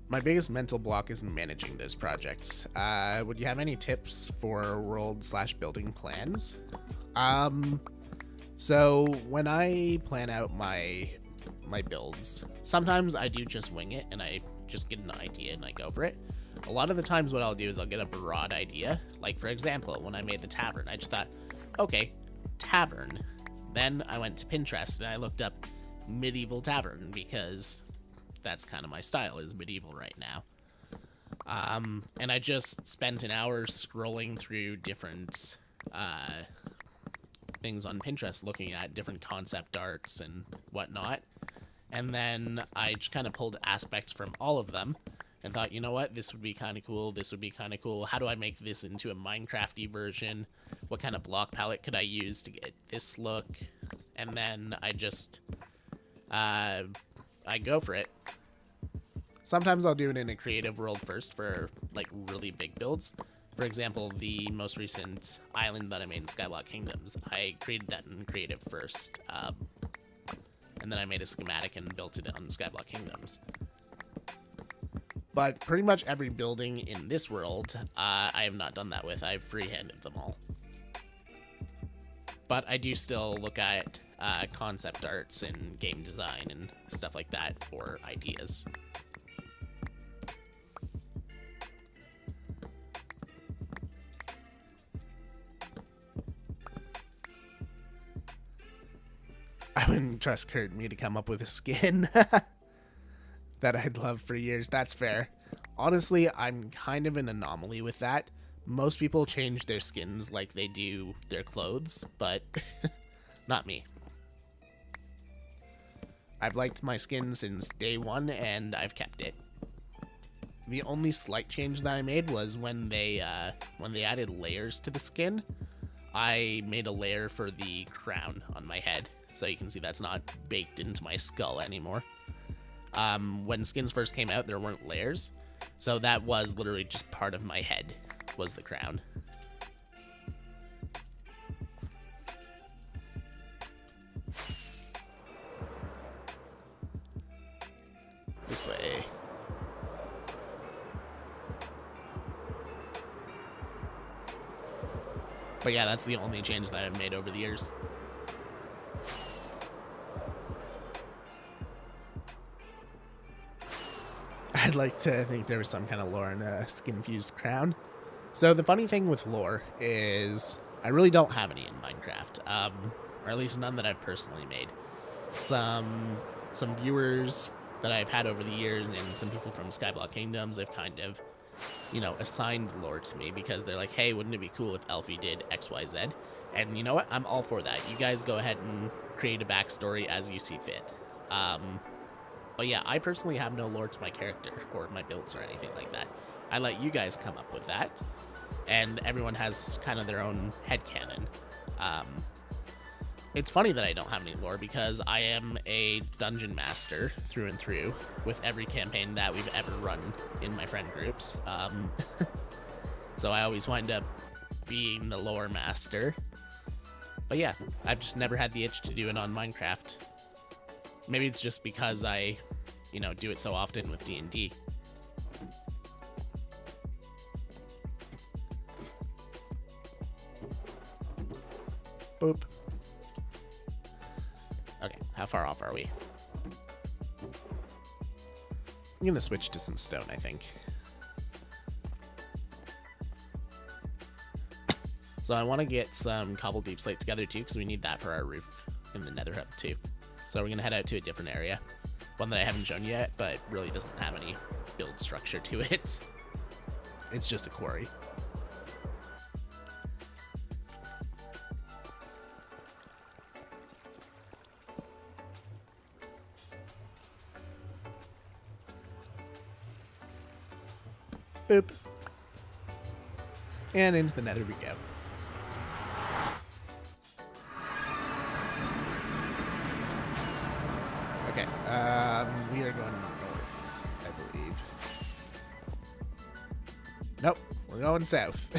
My biggest mental block is managing those projects. Would you have any tips for world/building plans? So when I plan out my builds, sometimes I do just wing it and I just get an idea and I go for it. A lot of the times what I'll do is I'll get a broad idea. Like, for example, when I made the tavern, I just thought, okay, tavern. Then I went to Pinterest and I looked up medieval tavern because that's kind of my style, is medieval right now. And I just spent an hour scrolling through different things on Pinterest, looking at different concept arts and whatnot. And then I just kind of pulled aspects from all of them and thought, you know what, this would be kind of cool, this would be kind of cool. How do I make this into a Minecraft-y version? What kind of block palette could I use to get this look? And then I just, I go for it. Sometimes I'll do it in a creative world first for, like, really big builds. For example, the most recent island that I made in Skyblock Kingdoms, I created that in creative first. And then I made a schematic and built it on Skyblock Kingdoms. But pretty much every building in this world, I have not done that with. I've freehanded them all. But I do still look at concept arts and game design and stuff like that for ideas. I wouldn't trust Kurt and me to come up with a skin that I'd love for years. That's fair. Honestly, I'm kind of an anomaly with that. Most people change their skins like they do their clothes, but not me. I've liked my skin since day one, and I've kept it. The only slight change that I made was when they added layers to the skin. I made a layer for the crown on my head. So you can see that's not baked into my skull anymore. When skins first came out, there weren't layers. So that was literally just part of my head, was the crown. This way. But yeah, that's the only change that I've made over the years. I'd like to think there was some kind of lore in a skin-fused crown. So the funny thing with lore is I really don't have any in Minecraft, or at least none that I've personally made. Some viewers that I've had over the years and some people from Skyblock Kingdoms have kind of, you know, assigned lore to me because they're like, hey, wouldn't it be cool if Elfie did XYZ? And you know what? I'm all for that. You guys go ahead and create a backstory as you see fit. But yeah, I personally have no lore to my character or my builds or anything like that. I let you guys come up with that, and everyone has kind of their own headcanon. It's funny that I don't have any lore because I am a dungeon master through and through with every campaign that we've ever run in my friend groups. So I always wind up being the lore master. But yeah, I've just never had the itch to do it on Minecraft. Maybe it's just because I, you know, do it so often with D&D. Boop. Okay, how far off are we? I'm gonna switch to some stone, I think. So I want to get some cobble deep slate together too, because we need that for our roof in the nether hub too. So we're gonna head out to a different area, one that I haven't shown you yet, but really doesn't have any build structure to it. It's just a quarry. Boop. And into the nether we go. Okay, we are going north, I believe. Nope, we're going south.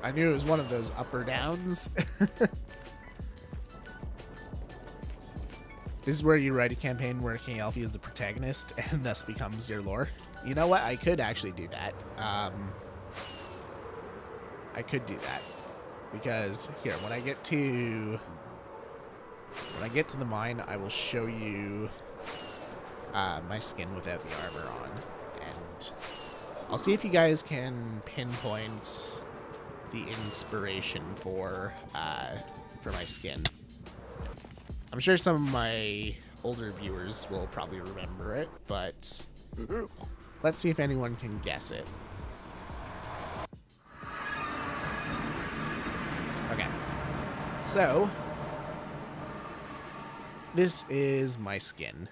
I knew it was one of those up or downs. This is where you write a campaign where King Alfie is the protagonist and thus becomes your lore. You know what? I could actually do that. I could do that. Because here, when I get to the mine, I will show you my skin without the armor on. And I'll see if you guys can pinpoint the inspiration for my skin. I'm sure some of my older viewers will probably remember it, but let's see if anyone can guess it. Okay, so this is my skin.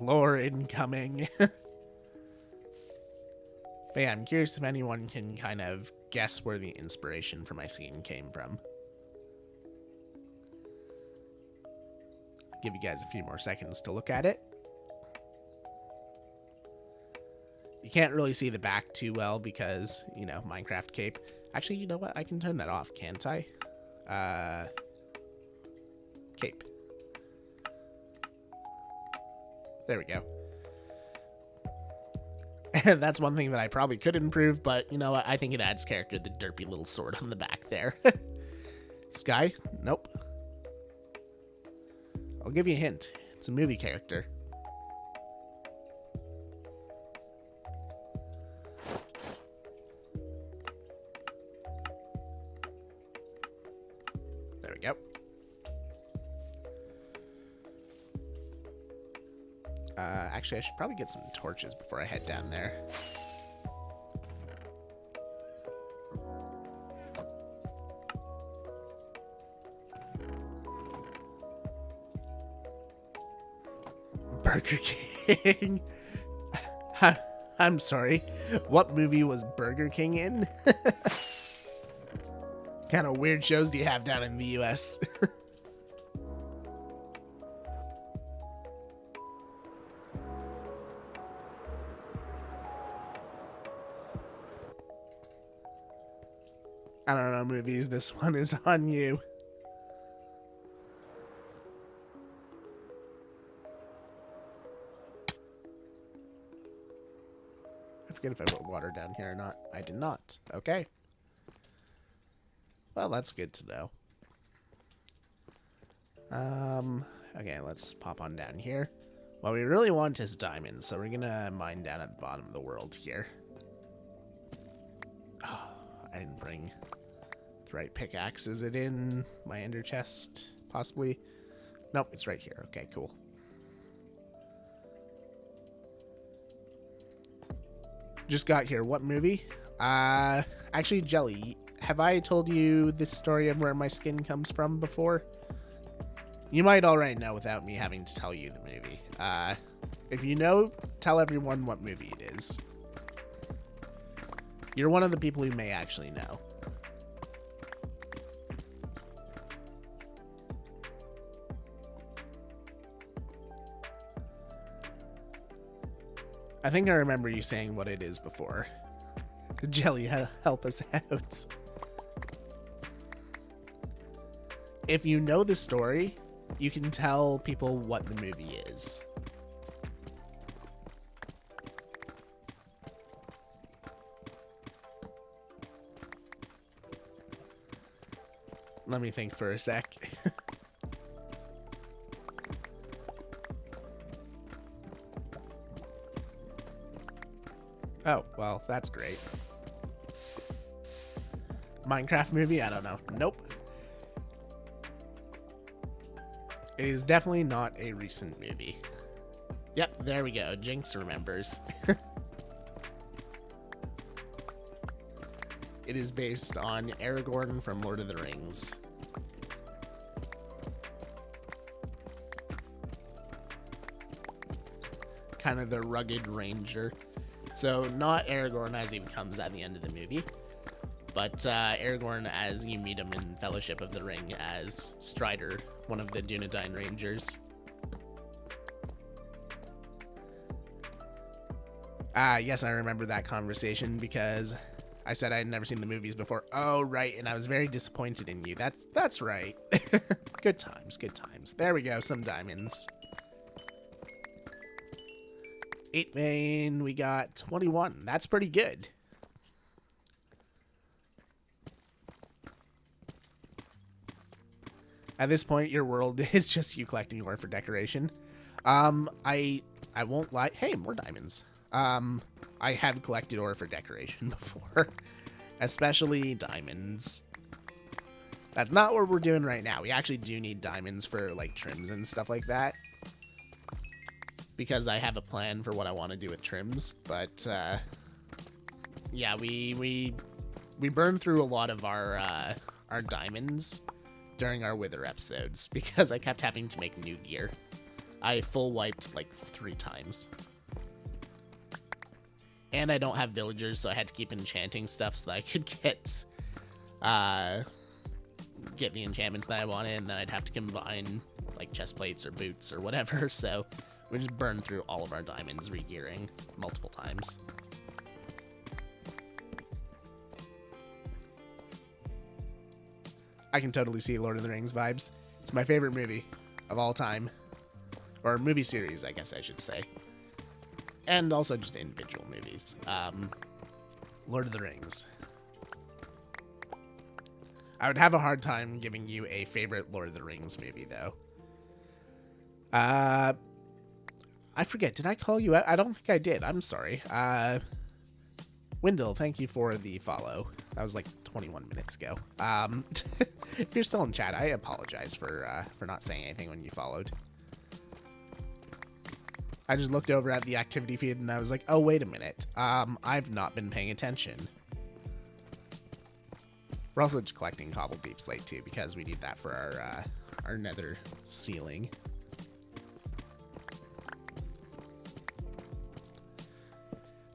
Lore incoming. But yeah, I'm curious if anyone can kind of guess where the inspiration for my skin came from. Give you guys a few more seconds to look at it. You can't really see the back too well because, you know, Minecraft cape. Actually, you know what? I can turn that off, can't I? Cape. There we go. And that's one thing that I probably could improve, but you know what? I think it adds character, the derpy little sword on the back there. Sky? Nope. I'll give you a hint. It's a movie character. There we go. Actually, I should probably get some torches before I head down there. Burger King. I'm sorry. What movie was Burger King in? Kind of weird shows do you have down in the US? I don't know, movies. This one is on you. I forget if I put water down here or not. I did not. Okay. Well, that's good to know. Okay, let's pop on down here. What we really want is diamonds, so we're gonna mine down at the bottom of the world here. Oh, I didn't bring the right pickaxe. Is it in my ender chest? Possibly. Nope, it's right here. Okay, cool. Just got here. What movie? Actually, Jelly, have I told you the story of where my skin comes from before? You might already know without me having to tell you the movie. If you know, tell everyone what movie it is. You're one of the people who may actually know. I think I remember you saying what it is before. Jelly, help us out. If you know the story, you can tell people what the movie is. Let me think for a sec. Oh, well, that's great. Minecraft movie? I don't know. Nope. It is definitely not a recent movie. Yep, there we go. Jinx remembers. It is based on Aragorn from Lord of the Rings. Kind of the rugged ranger. So not Aragorn as he becomes at the end of the movie. but Aragorn, as you meet him in Fellowship of the Ring as Strider, one of the Dunedain Rangers. Yes, I remember that conversation because I said I had never seen the movies before. Oh, right, and I was very disappointed in you. That's right. Good times, good times. There we go, some diamonds. 8 vein, we got 21. That's pretty good. At this point, your world is just you collecting ore for decoration. I won't lie. Hey, more diamonds. I have collected ore for decoration before, especially diamonds. That's not what we're doing right now. We actually do need diamonds for like trims and stuff like that, because I have a plan for what I want to do with trims. But yeah, we burned through a lot of our diamonds during our Wither episodes because I kept having to make new gear. I full wiped like 3 times. And I don't have villagers, so I had to keep enchanting stuff so that I could get the enchantments that I wanted, and then I'd have to combine like chest plates or boots or whatever, so we just burned through all of our diamonds regearing multiple times. I can totally see Lord of the Rings vibes. It's my favorite movie of all time. Or movie series, I guess I should say. And also just individual movies. Lord of the Rings. I would have a hard time giving you a favorite Lord of the Rings movie, though. I forget, did I call you out? I don't think I did. I'm sorry. Wendell, thank you for the follow. That was like 21 minutes ago. If you're still in chat, I apologize for not saying anything when you followed. I just looked over at the activity feed and I was like, oh, wait a minute. I've not been paying attention. We're also just collecting cobbled deep slate too, because we need that for our nether ceiling.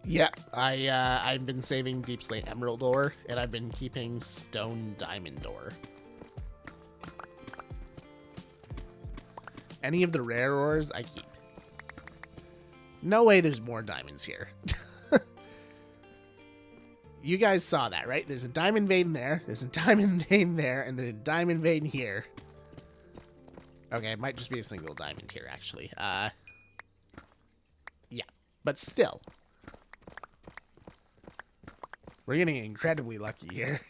Yeah, I've been saving deep slate emerald ore, and I've been keeping stone diamond ore. Any of the rare ores I keep. No way there's more diamonds here. You guys saw that, right? There's a diamond vein there, there's a diamond vein there, and then a diamond vein here. Okay, it might just be a single diamond here, actually. Yeah, but still. We're getting incredibly lucky here.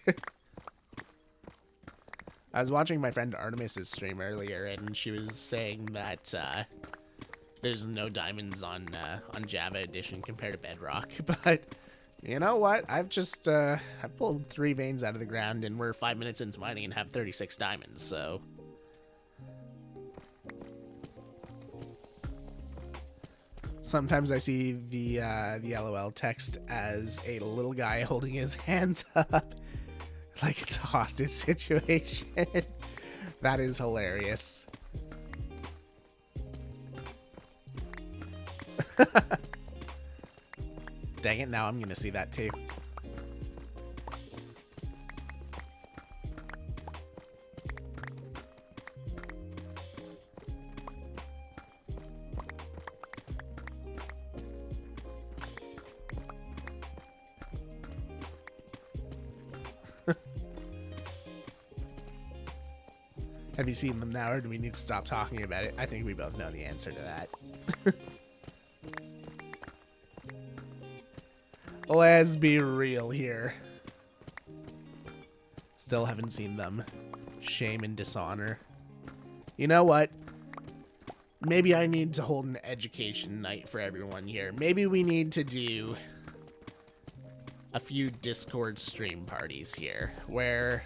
I was watching my friend Artemis's stream earlier, and she was saying that there's no diamonds on Java Edition compared to Bedrock. But you know what? I've just I pulled 3 veins out of the ground, and we're 5 minutes into mining and have 36 diamonds. So sometimes I see the LOL text as a little guy holding his hands up like it's a hostage situation. That is hilarious. Dang it, now I'm gonna see that too. Have you seen them now, or do we need to stop talking about it? I think we both know the answer to that. Let's be real here. Still haven't seen them. Shame and dishonor. You know what? Maybe I need to hold an education night for everyone here. Maybe we need to do a few Discord stream parties here where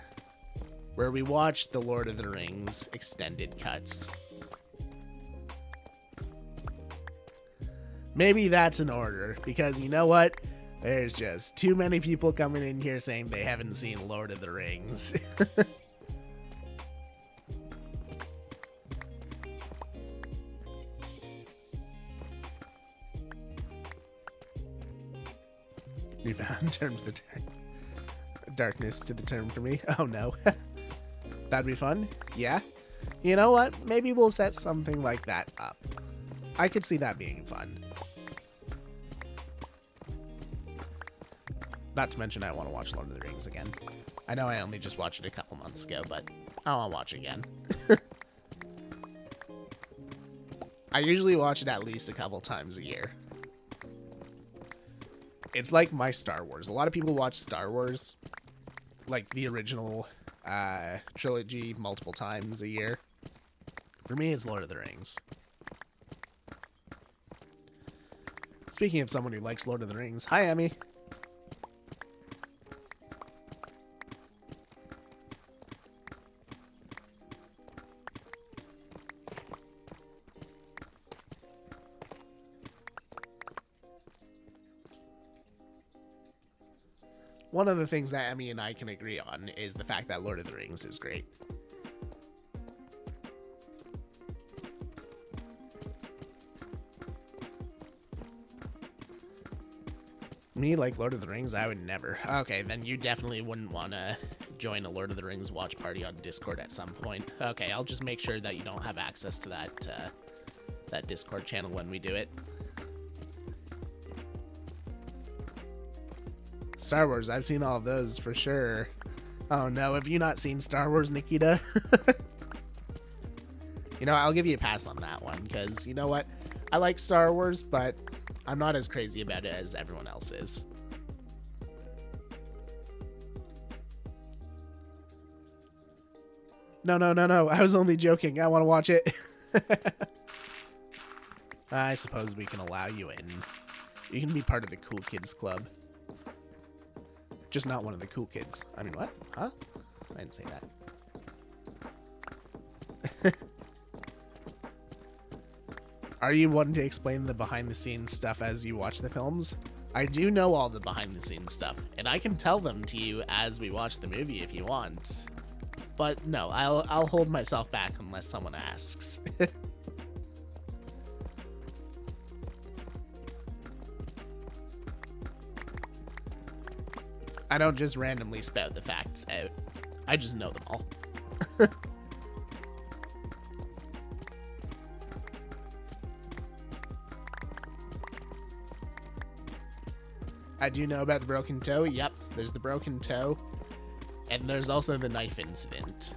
we watch the Lord of the Rings extended cuts. Maybe that's in order, because you know what? There's just too many people coming in here saying they haven't seen Lord of the Rings. You found terms of the darkness to the term for me. Oh no. That'd be fun. Yeah. You know what? Maybe we'll set something like that up. I could see that being fun. Not to mention I want to watch Lord of the Rings again. I know I only just watched it a couple months ago, but I want to watch it again. I usually watch it at least a couple times a year. It's like my Star Wars. A lot of people watch Star Wars, like the original trilogy, multiple times a year. For me, it's Lord of the Rings. Speaking of someone who likes Lord of the Rings, hi, Emmy. One of the things that Emmy and I can agree on is the fact that Lord of the Rings is great. Me, like Lord of the Rings, I would never. Okay, then you definitely wouldn't want to join a Lord of the Rings watch party on Discord at some point. Okay, I'll just make sure that you don't have access to that Discord channel when we do it. Star Wars, I've seen all of those for sure. Oh no, have you not seen Star Wars, Nikita? You know, I'll give you a pass on that one, because you know what? I like Star Wars, but I'm not as crazy about it as everyone else is. No, I was only joking. I want to watch it. I suppose we can allow you in. You can be part of the cool kids club. Just not one of the cool kids. I mean, what? Huh? I didn't say that. Are you wanting to explain the behind-the-scenes stuff as you watch the films? I do know all the behind-the-scenes stuff, and I can tell them to you as we watch the movie if you want. But no, I'll hold myself back unless someone asks. I don't just randomly spout the facts out. I just know them all. I do know about the broken toe. Yep, there's the broken toe. And there's also the knife incident.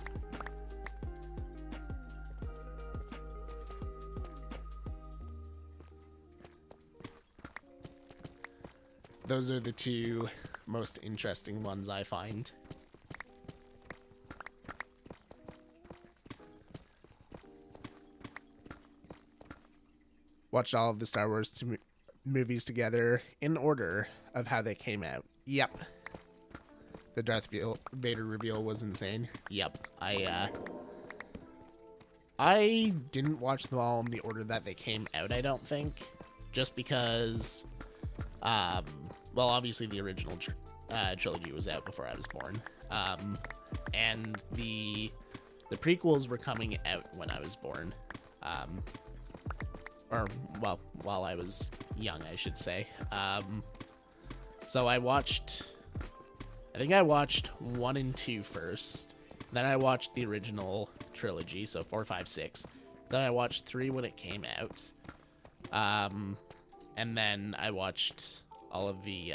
Those are the two most interesting ones I find. Watched all of the Star Wars movies together in order of how they came out. Yep. The Darth Vader reveal was insane. Yep. I didn't watch them all in the order that they came out, I don't think. Just because, well, obviously the original trilogy was out before I was born. And the prequels were coming out when I was born. Or, well, while I was young, I should say. So I think I watched 1 and 2 first. Then I watched the original trilogy, so 4, 5, 6. Then I watched 3 when it came out. And then I watched all of the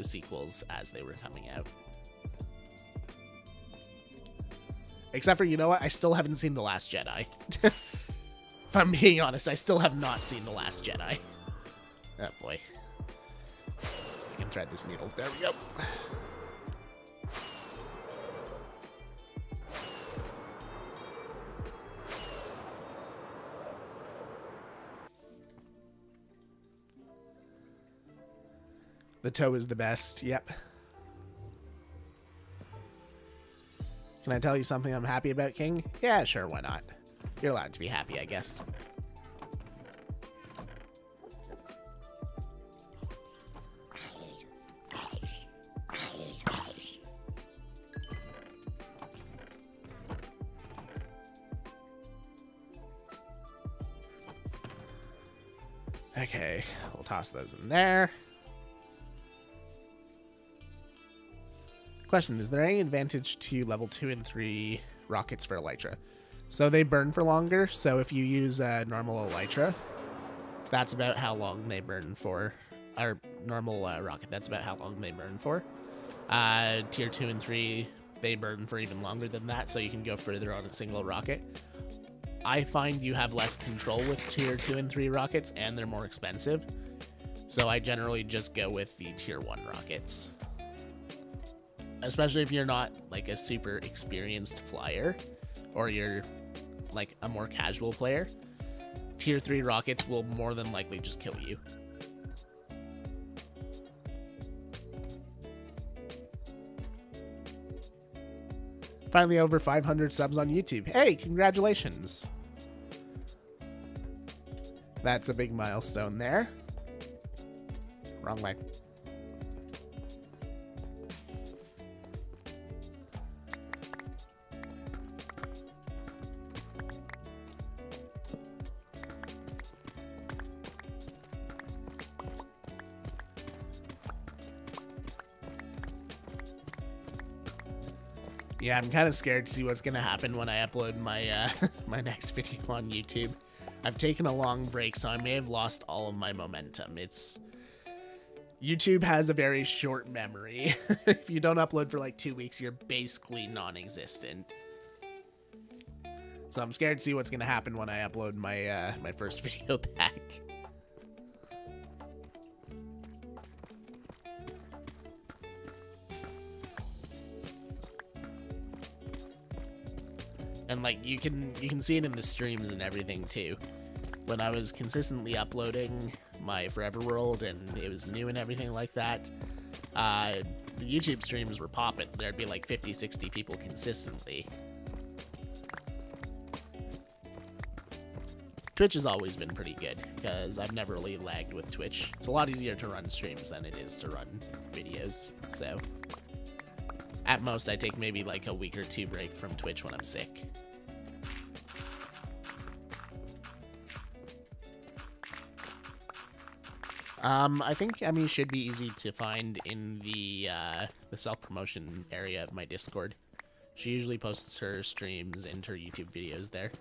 sequels as they were coming out. Except for, you know what? I still haven't seen The Last Jedi. If I'm being honest, I still have not seen The Last Jedi. Oh boy. I can thread this needle. There we go. The toe is the best. Yep. Can I tell you something I'm happy about, King? Yeah, sure, why not? You're allowed to be happy, I guess. Okay, we'll toss those in there. Question, is there any advantage to level 2 and 3 rockets for Elytra? So they burn for longer, so if you use a normal Elytra, that's about how long they burn for. Our normal rocket, that's about how long they burn for. Tier 2 and 3, they burn for even longer than that, so you can go further on a single rocket. I find you have less control with tier 2 and 3 rockets, and they're more expensive. So I generally just go with the tier 1 rockets. Especially if you're not like a super experienced flyer, or you're like a more casual player. Tier 3 rockets will more than likely just kill you. Finally over 500 subs on YouTube. Hey, congratulations. That's a big milestone there. Wrong way. Yeah, I'm kind of scared to see what's going to happen when I upload my my next video on YouTube. I've taken a long break, so I may have lost all of my momentum. YouTube has a very short memory. If you don't upload for like 2 weeks, you're basically non-existent. So I'm scared to see what's going to happen when I upload my my first video back. And like you can see it in the streams and everything too. When I was consistently uploading my Forever World and it was new and everything like that, the YouTube streams were popping. There'd be like 50, 60 people consistently. Twitch has always been pretty good because I've never really lagged with Twitch. It's a lot easier to run streams than it is to run videos. So at most I take maybe like a week or two break from Twitch when I'm sick. I think Emmy should be easy to find in the self-promotion area of my Discord. She usually posts her streams and her YouTube videos there.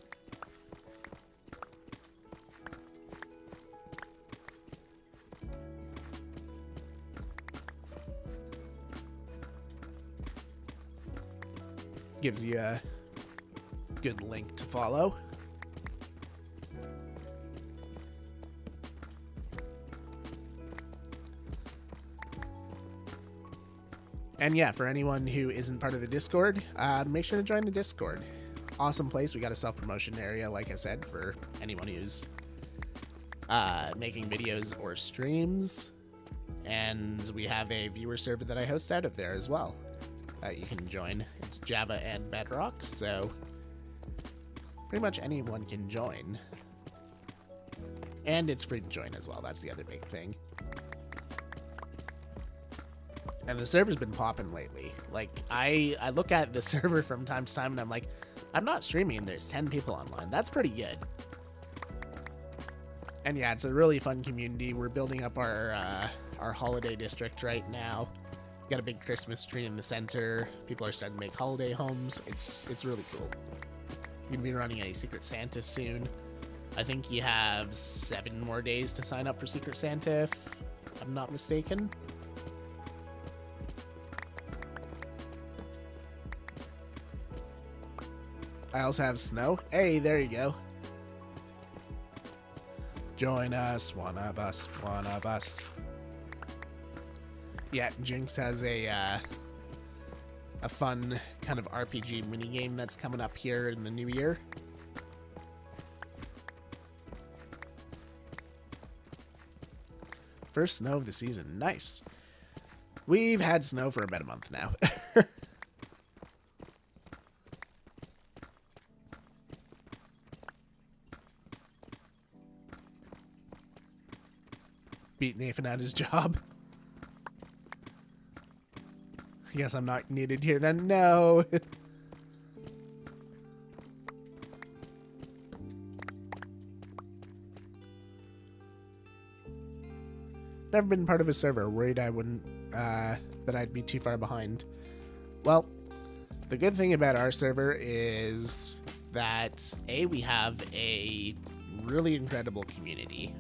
Gives you a good link to follow. And yeah, for anyone who isn't part of the Discord, make sure to join the Discord. Awesome place. We got a self-promotion area, like I said, for anyone who's making videos or streams. And we have a viewer server that I host out of there as well that you can join. It's Java and Bedrock, so pretty much anyone can join. And it's free to join as well. That's the other big thing. And the server's been popping lately. Like, I look at the server from time to time and I'm like, I'm not streaming and there's 10 people online. That's pretty good. And yeah, it's a really fun community. We're building up our holiday district right now. Got a big Christmas tree in the center. People are starting to make holiday homes. It's really cool. You're gonna be running a Secret Santa soon. I think you have 7 more days to sign up for Secret Santa, if I'm not mistaken. I also have snow. Hey, there you go. Join us, one of us, one of us. Yeah, Jinx has a fun kind of RPG minigame that's coming up here in the new year. First snow of the season. Nice. We've had snow for about a month now. Beat Nathan at his job. I guess I'm not needed here then. No. Never been part of a server. Worried I wouldn't, that I'd be too far behind. Well, the good thing about our server is that we have a really incredible community.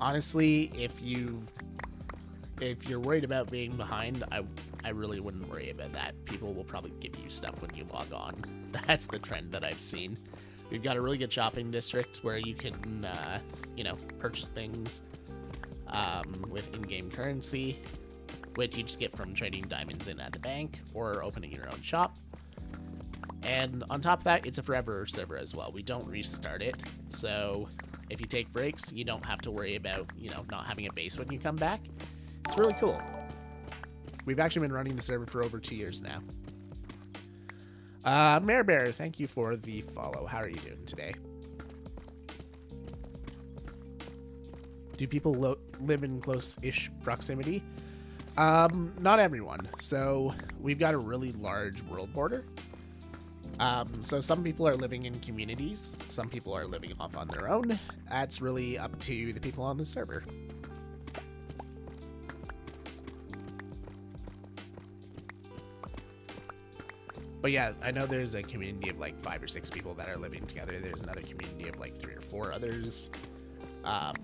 Honestly, if you're worried about being behind, I really wouldn't worry about that. People will probably give you stuff when you log on. That's the trend that I've seen. We've got a really good shopping district where you can, purchase things with in-game currency, which you just get from trading diamonds in at the bank or opening your own shop. And on top of that, it's a forever server as well. We don't restart it, so if you take breaks, you don't have to worry about, not having a base when you come back. It's really cool. We've actually been running the server for over 2 years now. Mare Bear, thank you for the follow. How are you doing today? Do people live in close-ish proximity? Not everyone. So we've got a really large world border. So some people are living in communities. Some people are living off on their own. That's really up to the people on the server. But yeah, I know there's a community of like 5 or 6 people that are living together. There's another community of like 3 or 4 others. A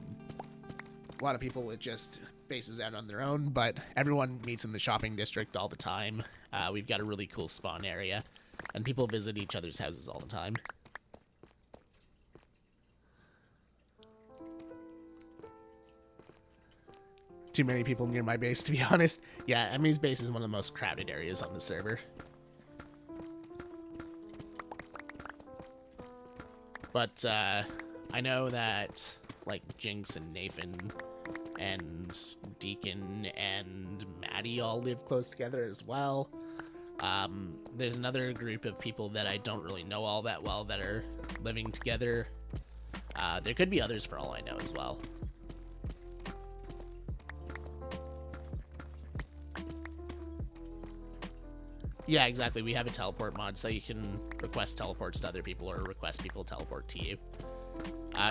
lot of people, it just bases out on their own, but everyone meets in the shopping district all the time. We've got a really cool spawn area, and people visit each other's houses all the time. Too many people near my base, to be honest. Yeah, Emmy's base is one of the most crowded areas on the server. But I know that like Jinx and Nathan and Deacon and Maddie all live close together as well. There's another group of people that I don't really know all that well that are living together. There could be others for all I know as well. Yeah, exactly. We have a teleport mod, so you can request teleports to other people or request people teleport to you.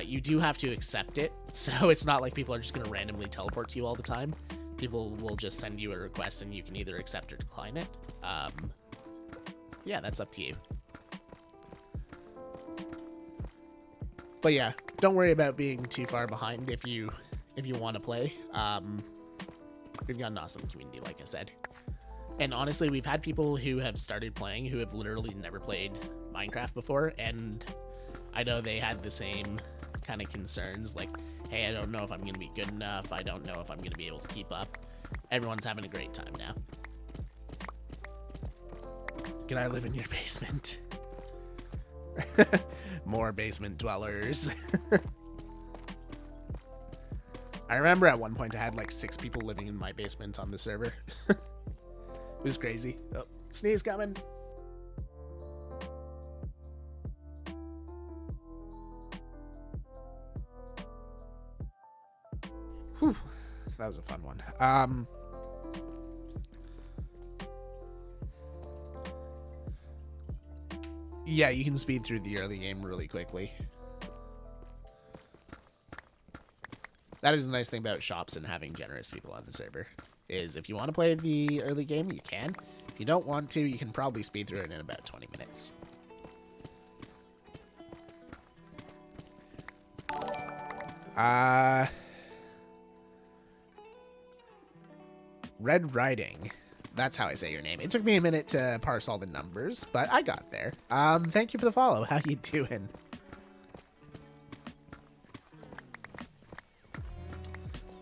You do have to accept it, so it's not like people are just going to randomly teleport to you all the time. People will just send you a request, and you can either accept or decline it. Yeah, that's up to you. But yeah, don't worry about being too far behind if you want to play. We've got an awesome community, like I said. And honestly, we've had people who have started playing who have literally never played Minecraft before, and I know they had the same kind of concerns, like, hey, I don't know if I'm going to be good enough, I don't know if I'm going to be able to keep up. Everyone's having a great time now. Can I live in your basement? More basement dwellers. I remember at one point I had like 6 people living in my basement on the server. It was crazy. Oh, sneeze coming. Whew, that was a fun one. Yeah, you can speed through the early game really quickly. That is the nice thing about shops and having generous people on the server. Is if you want to play the early game, you can. If you don't want to, you can probably speed through it in about 20 minutes. Red Riding. That's how I say your name. It took me a minute to parse all the numbers, but I got there. Thank you for the follow. How you doing?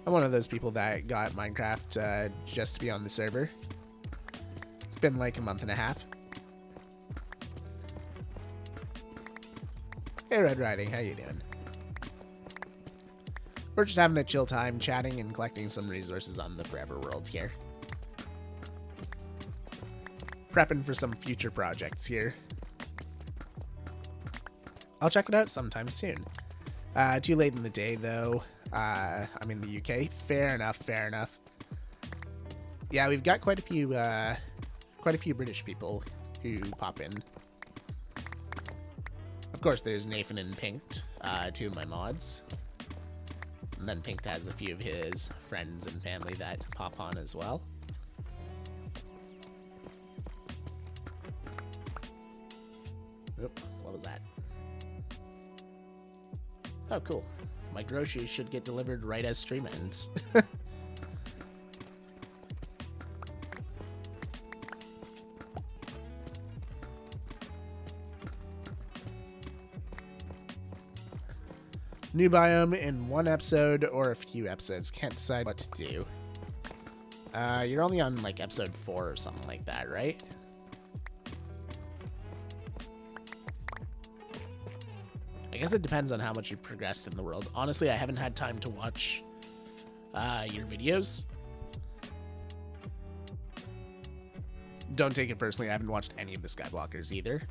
I'm one of those people that got Minecraft just to be on the server. It's been like a month and a half. Hey Red Riding, how you doing? We're just having a chill time, chatting and collecting some resources on the Forever World here. Prepping for some future projects here. I'll check it out sometime soon. Too late in the day though. I'm in the UK. Fair enough, fair enough. Yeah, we've got quite a few British people who pop in. Of course, there's Nathan and Pinked, 2 of my mods. And then Pinked has a few of his friends and family that pop on as well. Oop, what was that? Oh, cool. My groceries should get delivered right as stream ends. New biome in one episode or a few episodes. Can't decide what to do. You're only on like episode 4 or something like that, right? I guess it depends on how much you've progressed in the world. Honestly, I haven't had time to watch your videos. Don't take it personally. I haven't watched any of the Skyblockers either.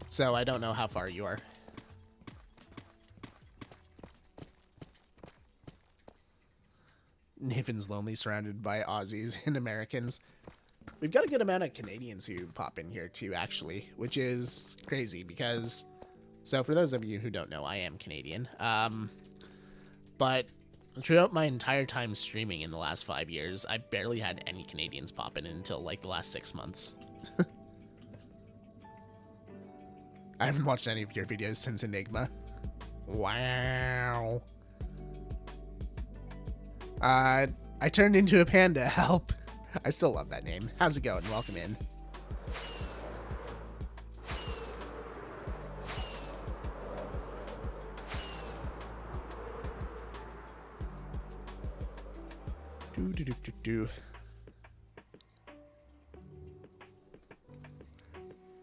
So I don't know how far you are. Nathan's lonely, surrounded by Aussies and Americans. We've got a good amount of Canadians who pop in here too, actually, which is crazy because, so for those of you who don't know, I am Canadian. But throughout my entire time streaming in the last 5 years, I barely had any Canadians pop in until like the last 6 months. I haven't watched any of your videos since Enigma. Wow. I turned into a panda. Help. I still love that name. How's it going? Welcome in.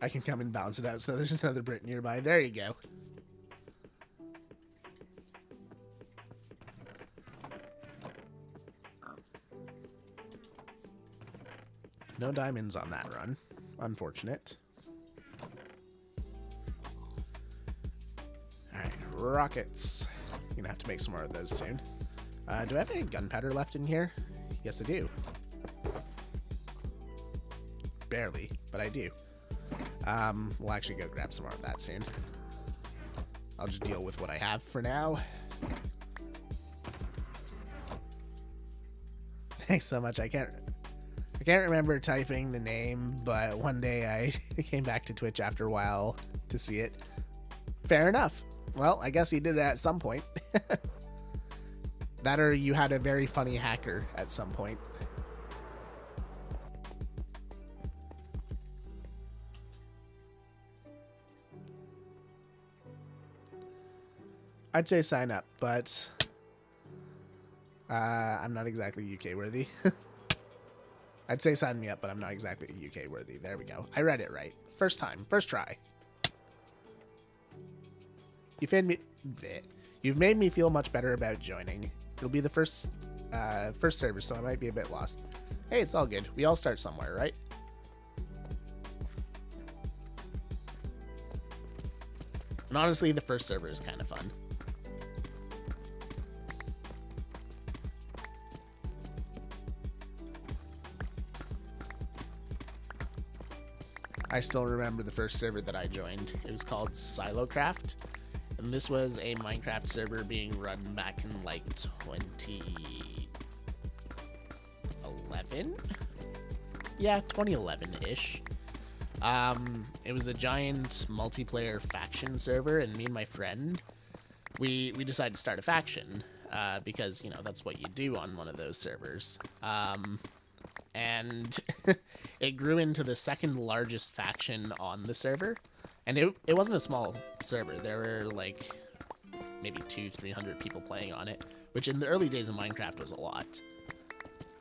I can come and balance it out so there's another Brit nearby. There you go. No diamonds on that run. Unfortunate. Alright, rockets. I'm gonna have to make some more of those soon. Do I have any gunpowder left in here? Yes, I do. Barely, but I do. We'll actually go grab some more of that soon. I'll just deal with what I have for now. Thanks so much. I can't remember typing the name, but one day I came back to Twitch after a while to see it. Fair enough. Well, I guess you did it at some point. That or you had a very funny hacker at some point. I'd say sign up, but I'm not exactly UK worthy. I'd say sign me up, but I'm not exactly UK worthy. There we go. I read it right. First time. First try. You've made me feel much better about joining. It'll be the first server, so I might be a bit lost. Hey, it's all good. We all start somewhere, right? And honestly, the first server is kind of fun. I still remember the first server that I joined. It was called Silocraft, and this was a Minecraft server being run back in like 2011? Yeah, 2011-ish. It was a giant multiplayer faction server, and me and my friend, we decided to start a faction, because, you know, that's what you do on one of those servers. And it grew into the second largest faction on the server, and it wasn't a small server. There were like maybe 200-300 people playing on it, which in the early days of Minecraft was a lot.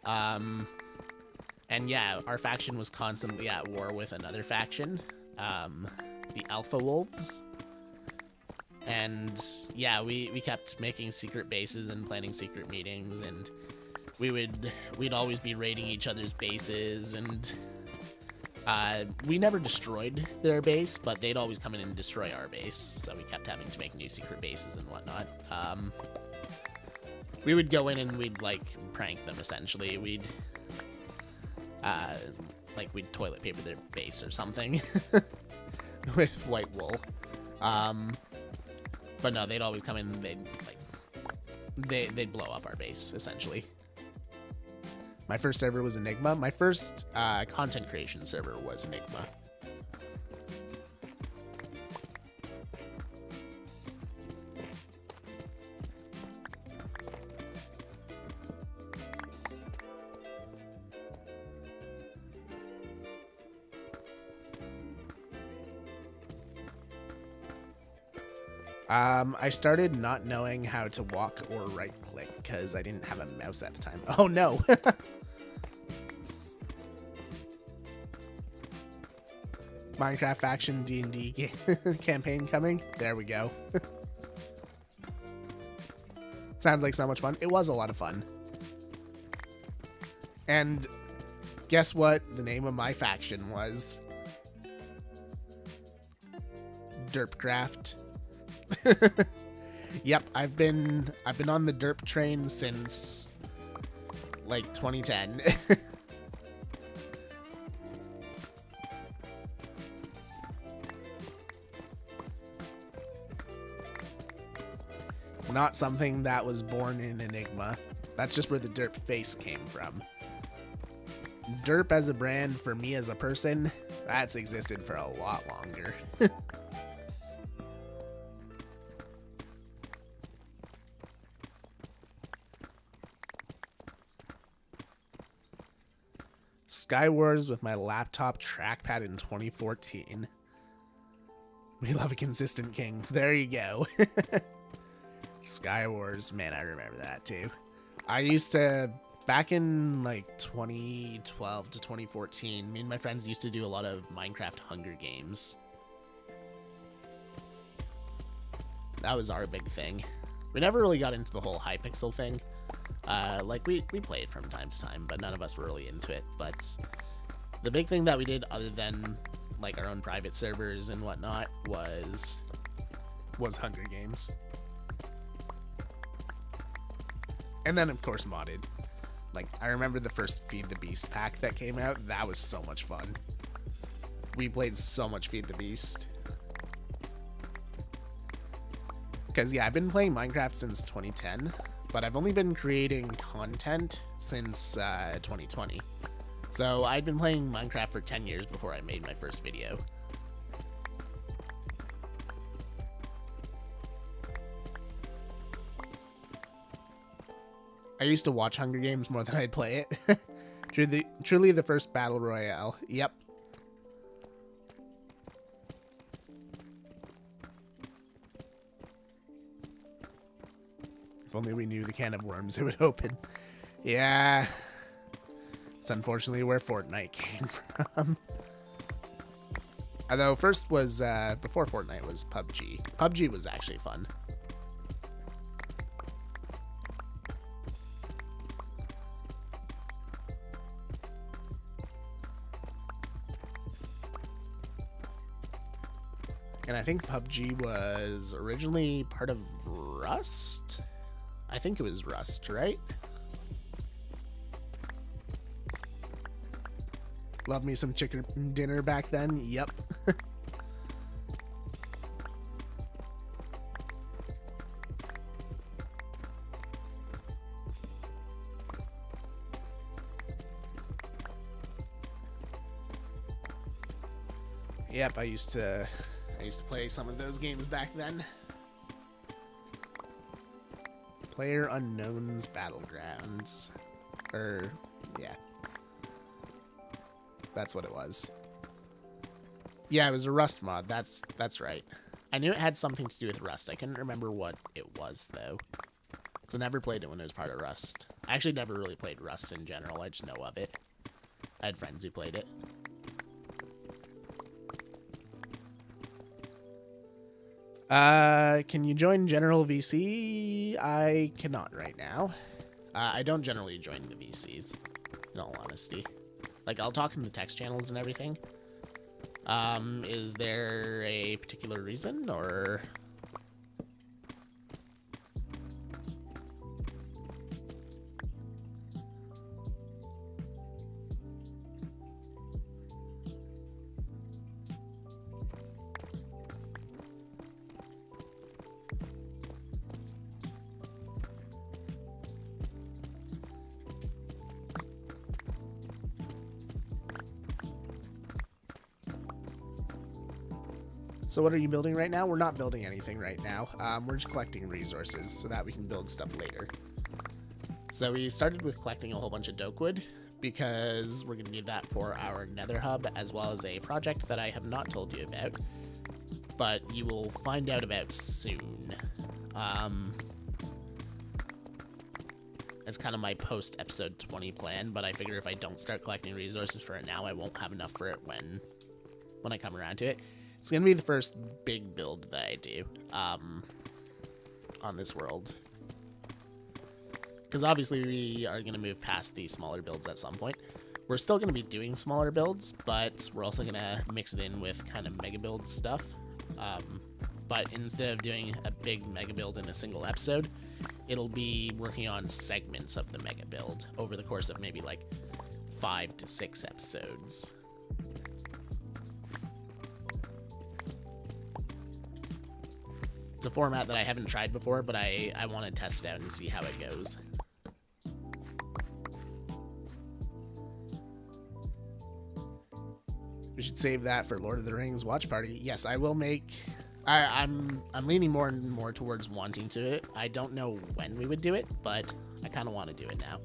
And yeah, our faction was constantly at war with another faction, the Alpha Wolves. And yeah, we kept making secret bases and planning secret meetings, and we'd always be raiding each other's bases, and we never destroyed their base, but they'd always come in and destroy our base, so we kept having to make new secret bases and whatnot. We would go in and we'd like prank them essentially. We'd toilet paper their base or something with white wool. But no, they'd always come in and they'd blow up our base essentially. My first server was Enigma. My first content creation server was Enigma. I started not knowing how to walk or right click because I didn't have a mouse at the time. Oh no. Minecraft faction D&D campaign coming. There we go. Sounds like so much fun. It was a lot of fun. And guess what the name of my faction was? Derpcraft. Yep, I've been on the derp train since like 2010. It's not something that was born in Enigma. That's just where the derp face came from. Derp as a brand, for me as a person, that's existed for a lot longer. Skywars with my laptop trackpad in 2014. We love a consistent king. There you go. Skywars, man, I remember that too. I used to, back in like 2012 to 2014, me and my friends used to do a lot of Minecraft Hunger Games. That was our big thing. We never really got into the whole Hypixel thing. Like we played from time to time, but none of us were really into it. But the big thing that we did, other than like our own private servers and whatnot, was Hunger Games. And then of course modded. Like I remember the first Feed the Beast pack that came out. That was so much fun. We played so much Feed the Beast. Because yeah, I've been playing Minecraft since 2010. But I've only been creating content since 2020. So I'd been playing Minecraft for 10 years before I made my first video. I used to watch Hunger Games more than I'd play it. Truly the first battle royale. Yep. If only we knew the can of worms it would open. Yeah. It's unfortunately where Fortnite came from. Although first was, before Fortnite was PUBG. PUBG was actually fun. And I think PUBG was originally part of Rust? I think it was Rust, right? Love me some chicken dinner back then. Yep. Yep, I used to play some of those games back then. PlayerUnknown's Battlegrounds. Yeah. That's what it was. Yeah, it was a Rust mod. That's right. I knew it had something to do with Rust. I couldn't remember what it was, though. So I never played it when it was part of Rust. I actually never really played Rust in general. I just know of it. I had friends who played it. Can you join General VC? I cannot right now. I don't generally join the VCs, in all honesty. Like, I'll talk in the text channels and everything. Is there a particular reason, or... So what are you building right now? We're not building anything right now. We're just collecting resources so that we can build stuff later. So we started with collecting a whole bunch of Dokewood because we're going to need that for our Nether Hub, as well as a project that I have not told you about. but you will find out about soon. It's kind of my post-episode 20 plan, but I figure if I don't start collecting resources for it now, I won't have enough for it when I come around to it. It's going to be the first big build that I do on this world. Because obviously we are going to move past the smaller builds at some point. We're still going to be doing smaller builds, but we're also going to mix it in with kind of mega build stuff. But instead of doing a big mega build in a single episode, it'll be working on segments of the mega build over the course of maybe like 5 to 6 episodes. It's a format that I haven't tried before, but I want to test out and see how it goes. We should save that for Lord of the Rings watch party. Yes, I will make... I'm leaning more and more towards wanting to it. I don't know when we would do it, but I kind of want to do it now.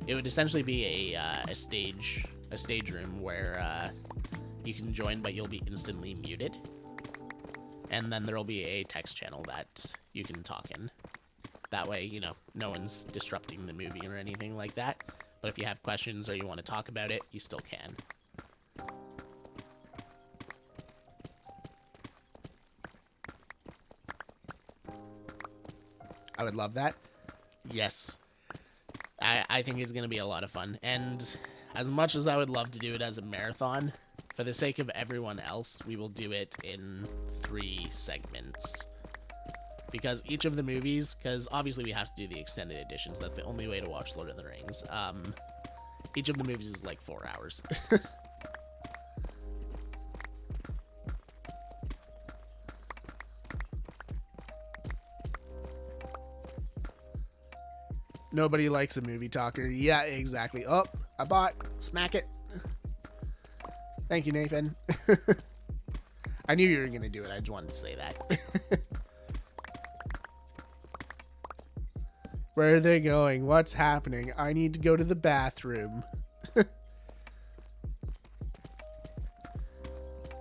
It would essentially be a stage room where you can join, but you'll be instantly muted. And then there'll be a text channel that you can talk in. That way, you know, no one's disrupting the movie or anything like that. But if you have questions or you want to talk about it, you still can. I would love that. Yes. I think it's going to be a lot of fun. And as much as I would love to do it as a marathon, for the sake of everyone else, we will do it in 3 segments. Because each of the movies, because obviously we have to do the extended editions, that's the only way to watch Lord of the Rings. Each of the movies is like 4 hours. Nobody likes a movie talker. Yeah, exactly. Oh, I bought. Smack it. Thank you, Nathan. I knew you were going to do it. I just wanted to say that. Where are they going? What's happening? I need to go to the bathroom.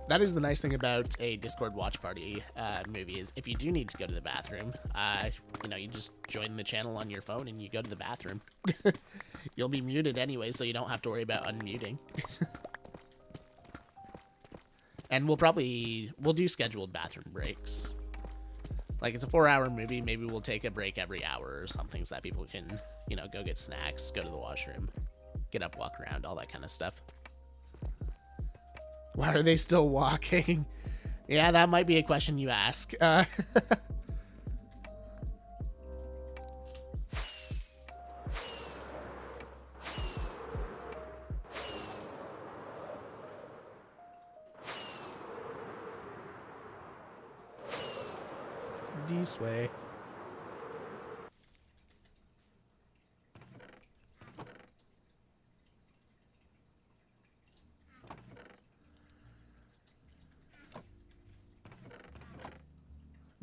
That is the nice thing about a Discord watch party movie is if you do need to go to the bathroom, you know, you just join the channel on your phone and you go to the bathroom. You'll be muted anyway, so you don't have to worry about unmuting. And we'll do scheduled bathroom breaks. Like, it's a 4-hour movie, maybe we'll take a break every hour or something so that people can, you know, go get snacks, go to the washroom, get up, walk around, all that kind of stuff. Why are they still walking? Yeah, that might be a question you ask. This way.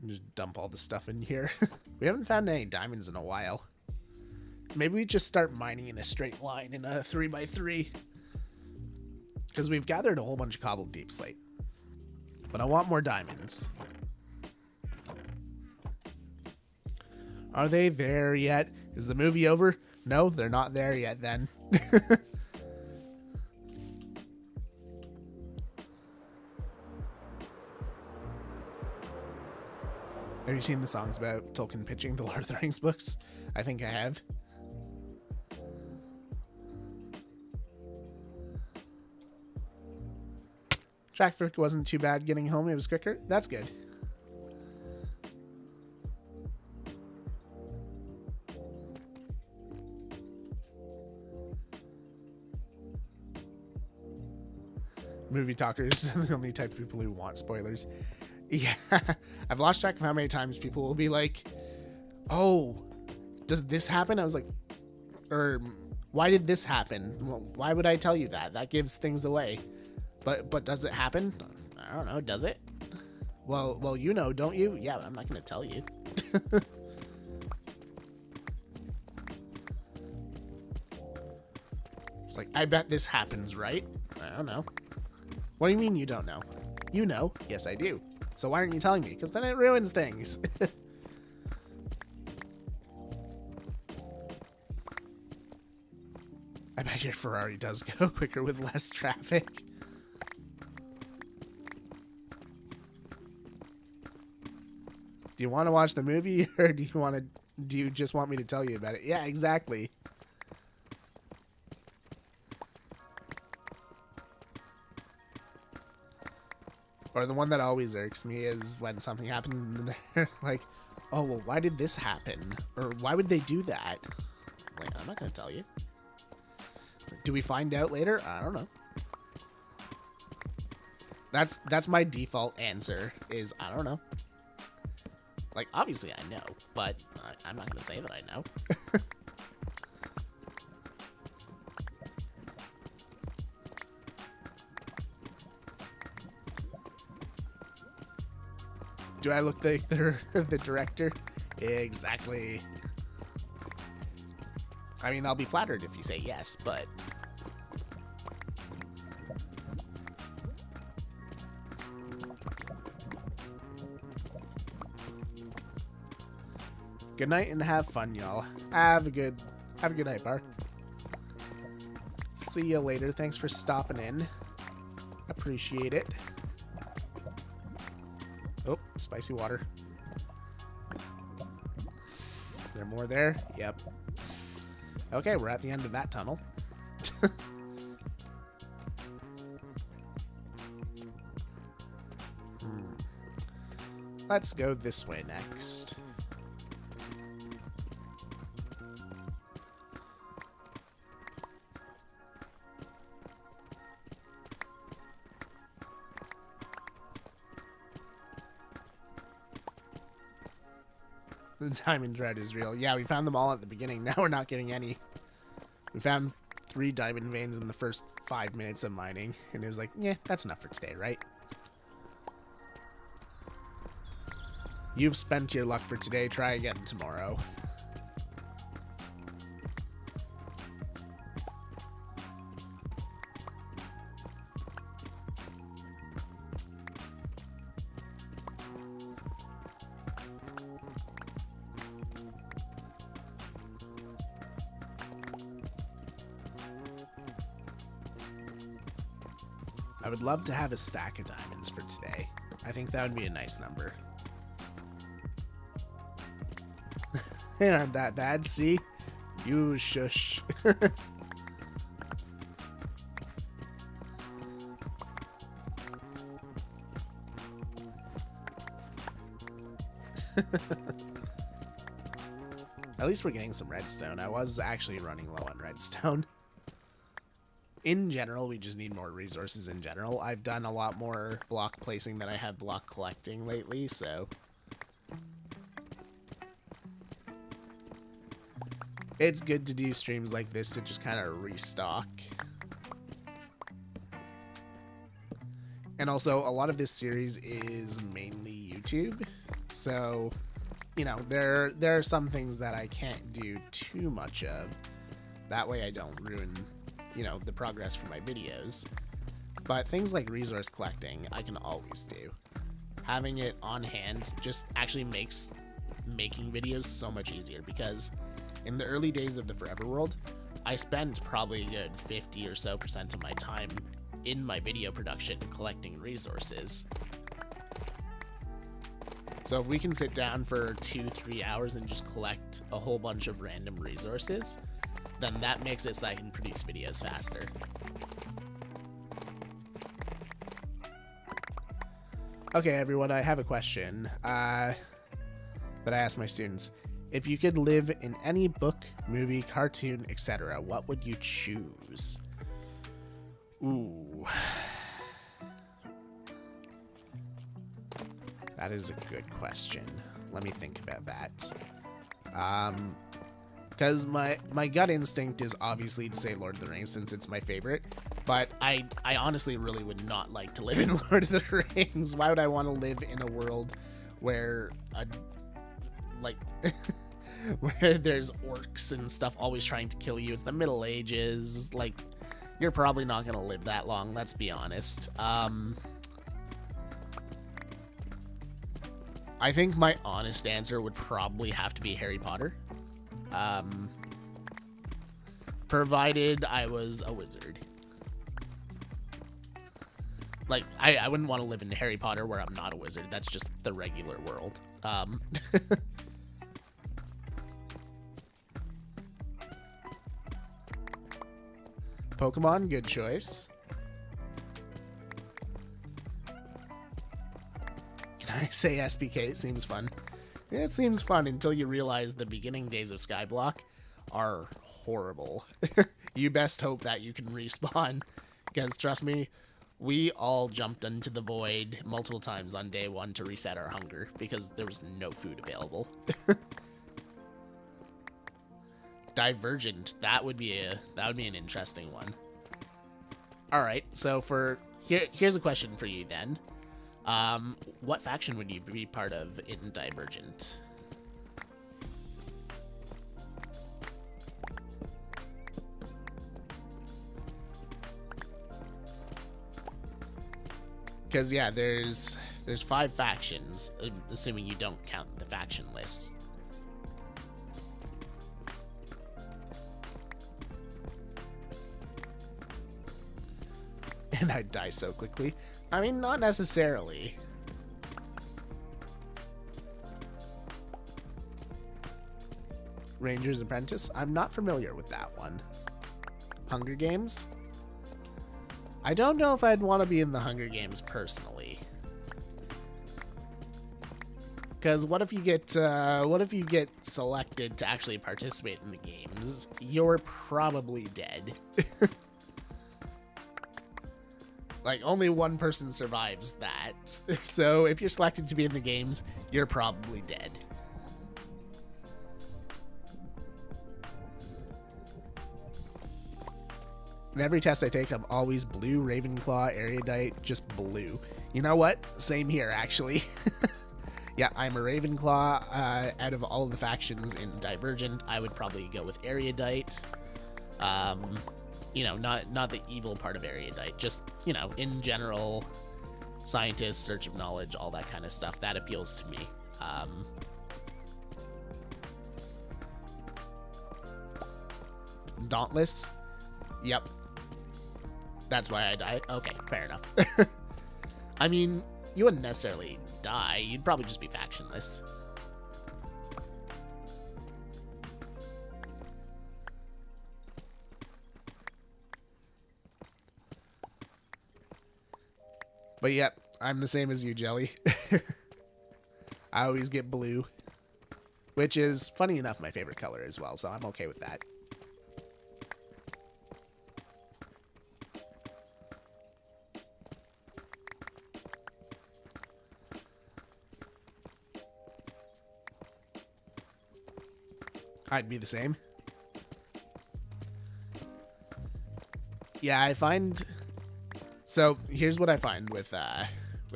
Just dump all the stuff in here. We haven't found any diamonds in a while. Maybe we just start mining in a straight line in a 3x3. Because we've gathered a whole bunch of cobbled deep slate. But I want more diamonds. Are they there yet? Is the movie over? No, they're not there yet then. Have you seen the songs about Tolkien pitching the Lord of the Rings books? I think I have. Traffic wasn't too bad getting home. It was quicker. That's good. Movie talkers are the only type of people who want spoilers. Yeah, I've lost track of how many times people will be like, oh, does this happen? I was like, or why did this happen? Well, why would I tell you that? That gives things away. But does it happen? I don't know. Does it? Well, you know, don't you? Yeah, but I'm not going to tell you. It's like, I bet this happens, right? I don't know. What do you mean you don't know? You know. Yes, I do. So why aren't you telling me? Because then it ruins things. I bet your Ferrari does go quicker with less traffic. Do you want to watch the movie, or do you just want me to tell you about it? Yeah, exactly. Or the one that always irks me is when something happens and they're like, oh, well, why did this happen? Or why would they do that? Like, I'm not going to tell you. Like, do we find out later? I don't know. That's my default answer is, I don't know. Like, obviously I know, but I'm not going to say that I know. Do I look like the director? Exactly. I mean, I'll be flattered if you say yes, but... Good night and have fun, y'all. Have a good night, Bar. See you later. Thanks for stopping in. Appreciate it. Oh, spicy water. Is there more there? Yep. Okay, we're at the end of that tunnel. Let's go this way next. The diamond dread is real. Yeah, we found them all at the beginning. Now we're not getting any. We found 3 diamond veins in the first 5 minutes of mining. And it was like, yeah, that's enough for today, right? You've spent your luck for today. Try again tomorrow. I would love to have a stack of diamonds for today. I think that would be a nice number. They aren't that bad, see? You shush. At least we're getting some redstone. I was actually running low on redstone. In general, we just need more resources in general. I've done a lot more block placing than I have block collecting lately, so... It's good to do streams like this to just kind of restock. And also, a lot of this series is mainly YouTube, so, you know, there are some things that I can't do too much of. That way I don't ruin, you know, the progress for my videos. But things like resource collecting, I can always do. Having it on hand just actually makes making videos so much easier, because in the early days of the Forever World, I spent probably a good 50% or so of my time in my video production collecting resources. So if we can sit down for 2-3 hours and just collect a whole bunch of random resources, then that makes it so I can produce videos faster. Okay, everyone, I have a question that I ask my students. If you could live in any book, movie, cartoon, etc., what would you choose? Ooh. That is a good question. Let me think about that. Because my gut instinct is obviously to say Lord of the Rings, since it's my favorite. But I honestly really would not like to live in Lord of the Rings. Why would I want to live in a world where where there's orcs and stuff always trying to kill you? It's the Middle Ages. Like, you're probably not going to live that long, let's be honest. I think my honest answer would probably have to be Harry Potter. Provided I was a wizard. Like, I wouldn't want to live in Harry Potter where I'm not a wizard. That's just the regular world. Pokemon, good choice. Can I say SPK? It seems fun. It seems fun until you realize the beginning days of Skyblock are horrible. You best hope that you can respawn, because trust me, we all jumped into the void multiple times on day one to reset our hunger because there was no food available. Divergent, that would be an interesting one. All right, so here's a question for you then. What faction would you be part of in Divergent? Because yeah, there's 5 factions, assuming you don't count the faction lists. And I'd die so quickly. I mean, not necessarily. Ranger's Apprentice? I'm not familiar with that one. Hunger Games? I don't know if I'd want to be in the Hunger Games personally. Because what if you get selected to actually participate in the games? You're probably dead. Like, only one person survives that. So if you're selected to be in the games, you're probably dead. In every test I take, I'm always blue, Ravenclaw, Erudite, just blue. You know what? Same here, actually. Yeah, I'm a Ravenclaw. Out of all of the factions in Divergent, I would probably go with Erudite. You know, not the evil part of Erudite, just, you know, in general, scientist, search of knowledge, all that kind of stuff. That appeals to me. Dauntless? Yep. That's why I die. Okay, fair enough. I mean, you wouldn't necessarily die. You'd probably just be factionless. But yep, I'm the same as you, Jelly. I always get blue, which is, funny enough, my favorite color as well, so I'm okay with that. I'd be the same. Yeah, I find... So, here's what I find with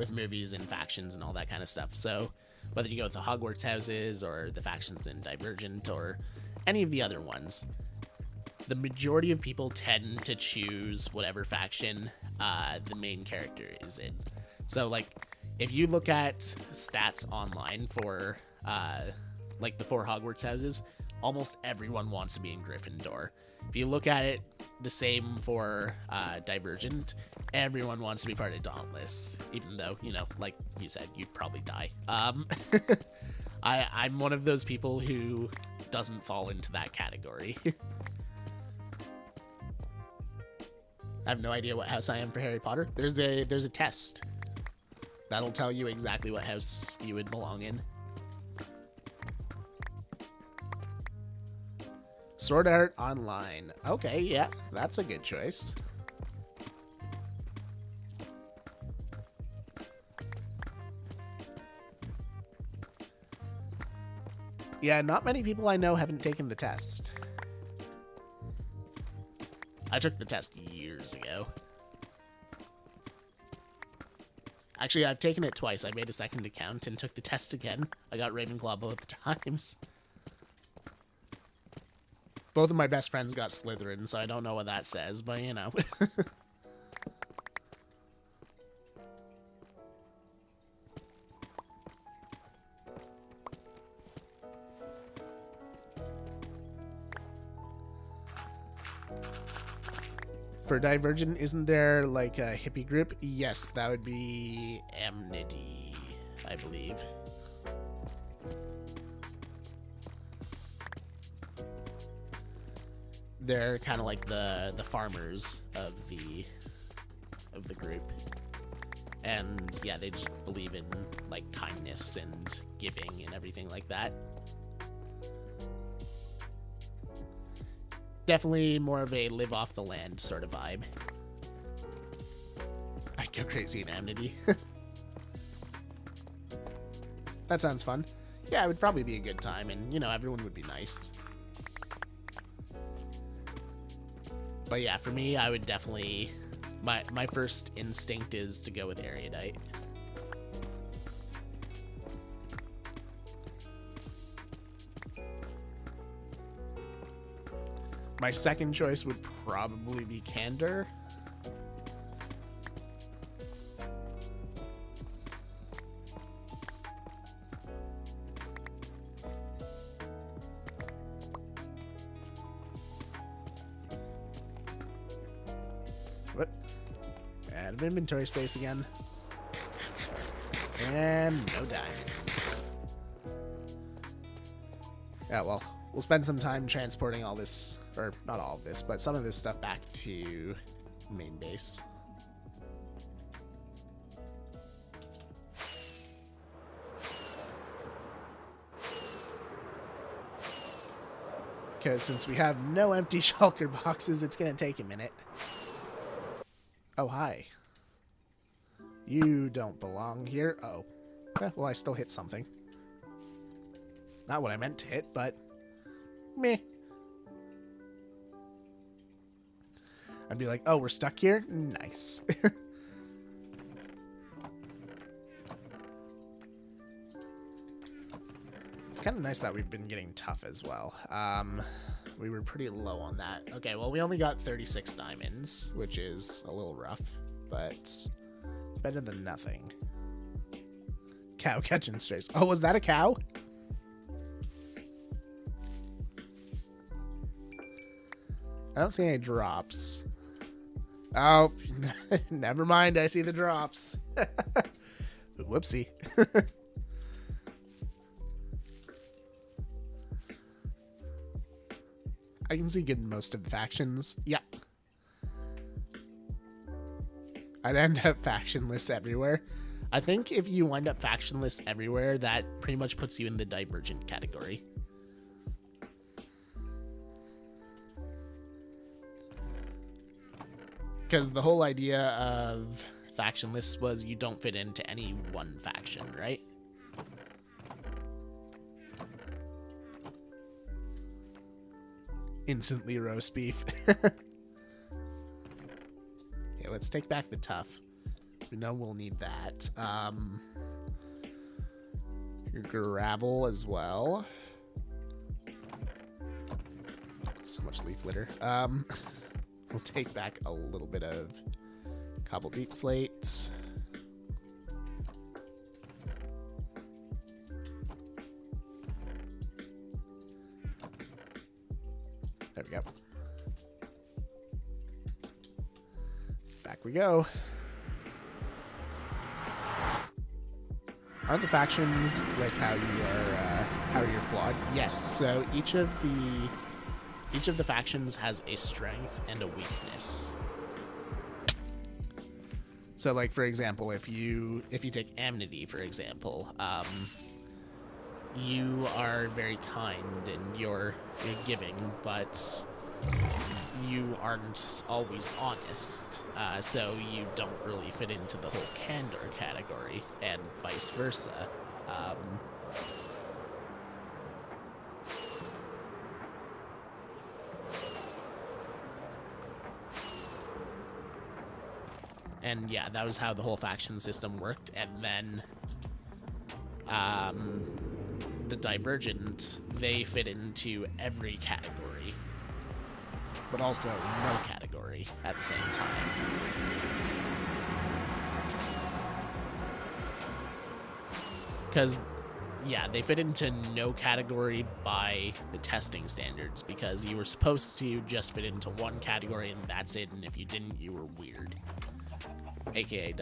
movies and factions and all that kind of stuff. So, whether you go with the Hogwarts houses or the factions in Divergent or any of the other ones, the majority of people tend to choose whatever faction the main character is in. So, like, if you look at stats online for, like, the 4 Hogwarts houses, almost everyone wants to be in Gryffindor. If you look at it the same for Divergent, everyone wants to be part of Dauntless, even though, you know, like you said, you'd probably die. I'm one of those people who doesn't fall into that category. I have no idea what house I am for Harry Potter. There's a test that'll tell you exactly what house you would belong in. Sword Art Online. Okay, yeah, that's a good choice. Yeah, not many people I know haven't taken the test. I took the test years ago. Actually, I've taken it twice. I made a second account and took the test again. I got Ravenclaw both times. Both of my best friends got Slytherin, so I don't know what that says, but you know. For Divergent, isn't there like a hippie group? Yes, that would be Amity, I believe. They're kind of like the farmers of the group. And yeah, they just believe in like kindness and giving and everything like that. Definitely more of a live off the land sort of vibe. I'd go crazy in Amity. That sounds fun. Yeah, it would probably be a good time, and you know, everyone would be nice. But yeah, for me, I would definitely... My first instinct is to go with Erudite. My second choice would probably be Candor. What? Out of inventory space again. And no diamonds. Yeah, well, we'll spend some time transporting all this, or not all of this, but some of this stuff back to main base. Because since we have no empty shulker boxes, it's going to take a minute. Oh, hi. You don't belong here. Oh. Well, I still hit something. Not what I meant to hit, but... meh. I'd be like, oh, we're stuck here? Nice. It's kind of nice that we've been getting tough as well. We were pretty low on that. Okay, well, we only got 36 diamonds, which is a little rough, but it's better than nothing. Cow catching strays. Oh, was that a cow? I don't see any drops. Oh, never mind. I see the drops. Whoopsie. I can see good most of the factions. Yeah. I'd end up factionless everywhere. I think if you wind up factionless everywhere, that pretty much puts you in the Divergent category. Because the whole idea of factionless was you don't fit into any one faction, right? Instantly roast beef. Okay, let's take back the tough. We know we'll need that. Your gravel as well. So much leaf litter. We'll take back a little bit of cobble deep slates. There we go. Back we go. Aren't the factions like how you're flawed? Yes. So each of the factions has a strength and a weakness. So, like for example, if you take Amity, for example, you are very kind and you're giving, but you aren't always honest. So you don't really fit into the whole Candor category, and vice versa. And yeah, that was how the whole faction system worked. And then the Divergent, they fit into every category, but also no category at the same time. Because yeah, they fit into no category by the testing standards because you were supposed to just fit into one category and that's it, and if you didn't, you were weird, aka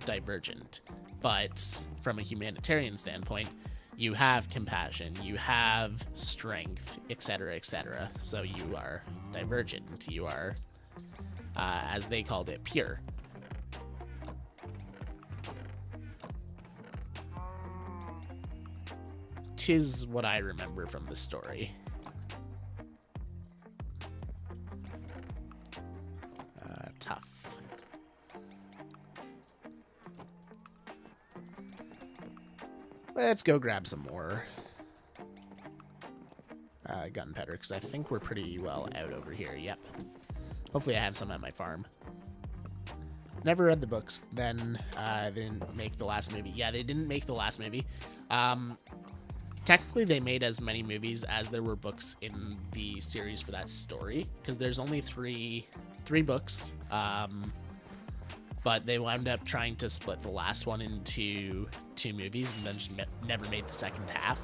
divergent. But from a humanitarian standpoint, you have compassion, you have strength, etc., etc. So you are divergent. You are, as they called it, pure. Tis what I remember from the story. Tough. Let's go grab some more gunpowder, because I think we're pretty well out over here. Yep. Hopefully I have some at my farm. Never read the books. Then they didn't make the last movie. Yeah, they didn't make the last movie. Technically, they made as many movies as there were books in the series for that story, because there's only three books. But they wound up trying to split the last one into 2 movies and then just never made the second half,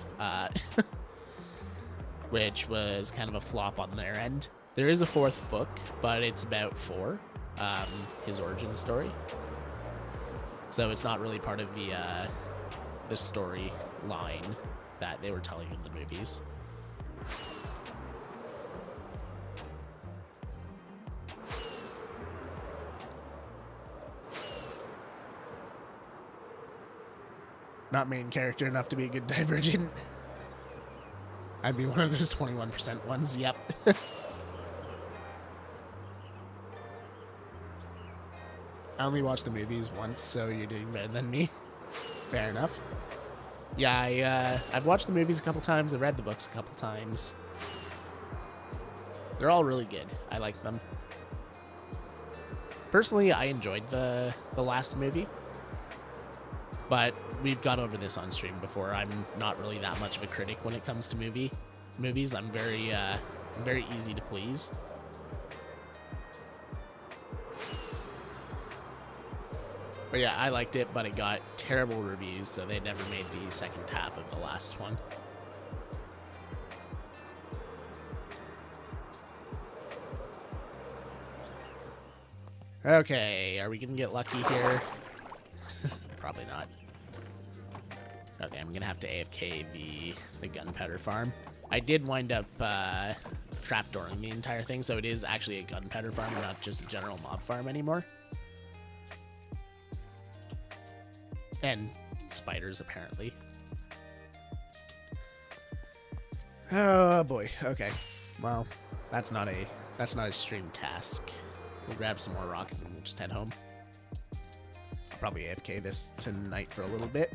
which was kind of a flop on their end. There is a 4th book, but it's about 4, his origin story. So it's not really part of the story line that they were telling in the movies. Not main character enough to be a good divergent. I'd be one of those 21% ones, yep. I only watched the movies once, so you're doing better than me. Fair enough. Yeah, I've watched the movies a couple times, I've read the books a couple times. They're all really good. I like them. Personally, I enjoyed the last movie. But we've gone over this on stream before. I'm not really that much of a critic when it comes to movies. I'm very easy to please. But yeah, I liked it, but it got terrible reviews, so they never made the second half of the last one. Okay, are we gonna get lucky here? Probably not. Okay, I'm gonna have to AFK the gunpowder farm. I did wind up trapdooring the entire thing, so it is actually a gunpowder farm, not just a general mob farm anymore. And spiders, apparently. Oh boy. Okay. Well, that's not a stream task. We'll grab some more rockets and we'll just head home. I'll probably AFK this tonight for a little bit.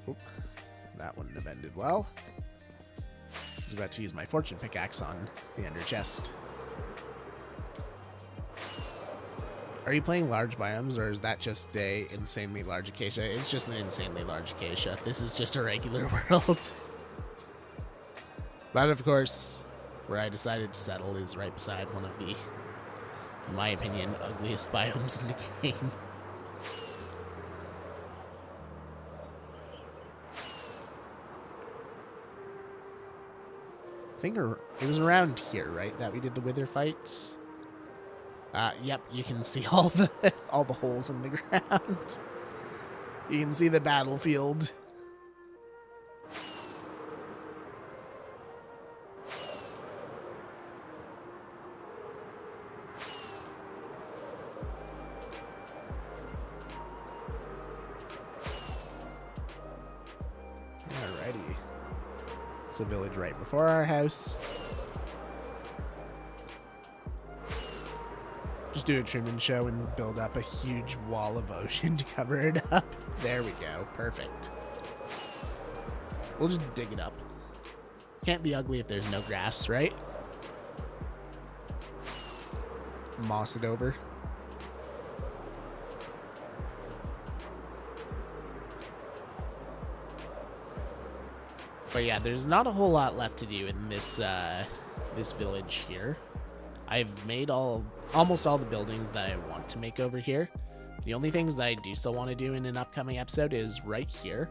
Oop, that wouldn't have ended well. I was about to use my fortune pickaxe on the ender chest. Are you playing large biomes, or is that just a insanely large acacia? It's just an insanely large acacia. This is just a regular world. But of course, where I decided to settle is right beside one of the, in my opinion, ugliest biomes in the game. I think it was around here, right, that we did the wither fights. Yep, you can see all the holes in the ground. You can see the battlefield. Alrighty. It's a village right before our house. Just do a Truman Show and build up a huge wall of ocean to cover it up. There we go. Perfect. We'll just dig it up. Can't be ugly if there's no grass, right? Moss it over. But yeah, there's not a whole lot left to do in this this village here. I've made almost all the buildings that I want to make over here. The only things that I do still want to do in an upcoming episode is right here.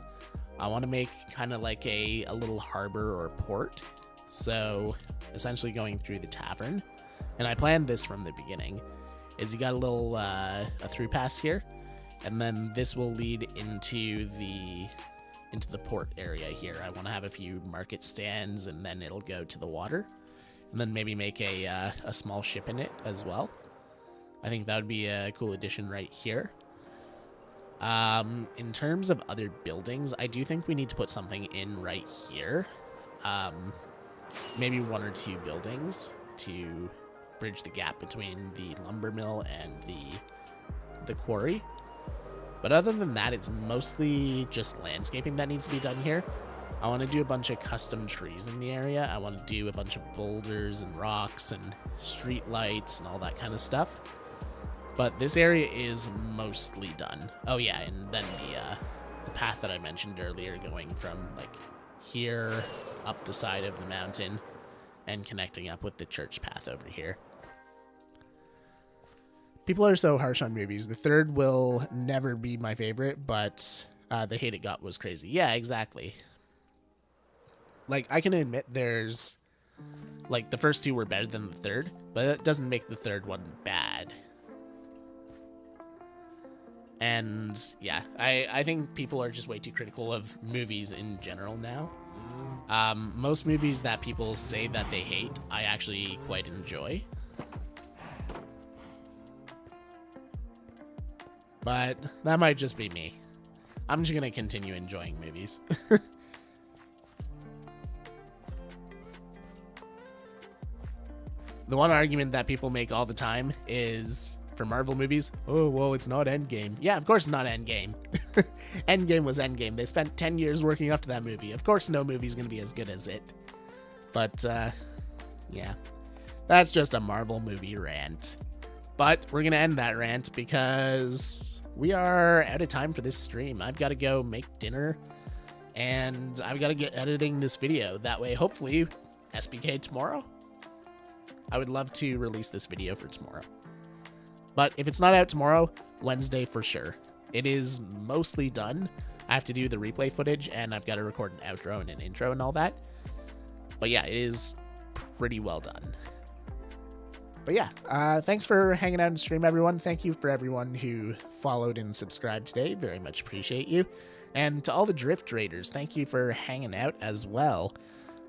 I want to make kind of like a little harbor or port. So essentially going through the tavern. And I planned this from the beginning. Is you got a little a through pass here, and then this will lead into the port area here. I want to have a few market stands, and then it'll go to the water, and then maybe make a small ship in it as well. I think that would be a cool addition right here. In terms of other buildings, I do think we need to put something in right here. Maybe 1 or 2 buildings to bridge the gap between the lumber mill and the quarry. But other than that, it's mostly just landscaping that needs to be done here. I want to do a bunch of custom trees in the area. I want to do a bunch of boulders and rocks and street lights and all that kind of stuff. But this area is mostly done. Oh yeah, and then the path that I mentioned earlier, going from like here up the side of the mountain and connecting up with the church path over here. People are so harsh on movies. The third will never be my favorite, but the hate it got was crazy. Yeah, exactly. Like, I can admit there's, like, the first 2 were better than the third, but that doesn't make the third one bad. And, yeah, I think people are just way too critical of movies in general now. Most movies that people say that they hate, I actually quite enjoy. But that might just be me. I'm just going to continue enjoying movies. The one argument that people make all the time is, for Marvel movies, oh, well, it's not Endgame. Yeah, of course it's not Endgame. Endgame was Endgame. They spent 10 years working up to that movie. Of course no movie's going to be as good as it. But, yeah. That's just a Marvel movie rant. But we're going to end that rant because we are out of time for this stream. I've got to go make dinner, and I've got to get editing this video. That way, hopefully, SBK tomorrow. I would love to release this video for tomorrow. But if it's not out tomorrow, Wednesday for sure. It is mostly done. I have to do the replay footage, and I've got to record an outro and an intro and all that. But yeah, it is pretty well done. But yeah, thanks for hanging out and stream, everyone. Thank you for everyone who followed and subscribed today. Very much appreciate you. And to all the Drift Raiders, thank you for hanging out as well.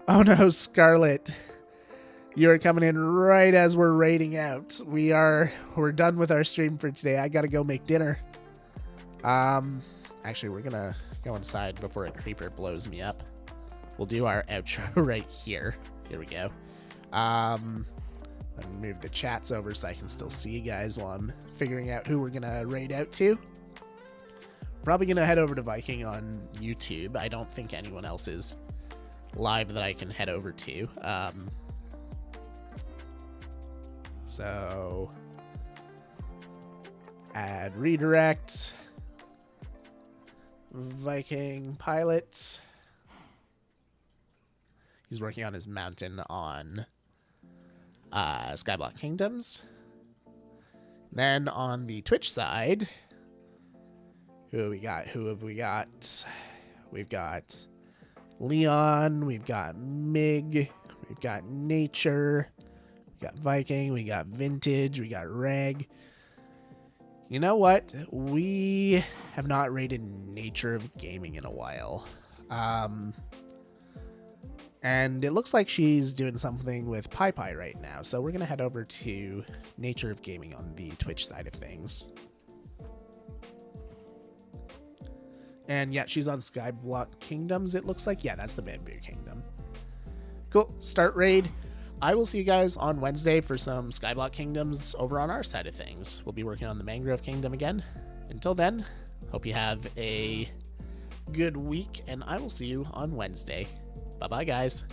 Oh no, Scarlet. You're coming in right as we're raiding out. We're done with our stream for today. I gotta go make dinner. Actually, we're gonna go inside before a creeper blows me up. We'll do our outro right here. Here we go. Let me move the chats over so I can still see you guys while I'm figuring out who we're gonna raid out to. Probably gonna head over to Viking on YouTube. I don't think anyone else is live that I can head over to. So add redirect, Viking pilot. He's working on his mountain on Skyblock Kingdoms. Then on the Twitch side, who have we got? We've got Leon, we've got Mig, we've got Nature, we got Viking, we got Vintage, we got Reg. You know what? We have not rated Nature of Gaming in a while. And it looks like she's doing something with PyPy right now. So we're going to head over to Nature of Gaming on the Twitch side of things. And yeah, she's on Skyblock Kingdoms, it looks like. Yeah, that's the Bamboo Kingdom. Cool. Start raid. I will see you guys on Wednesday for some Skyblock Kingdoms over on our side of things. We'll be working on the Mangrove Kingdom again. Until then, hope you have a good week, and I will see you on Wednesday. Bye-bye, guys.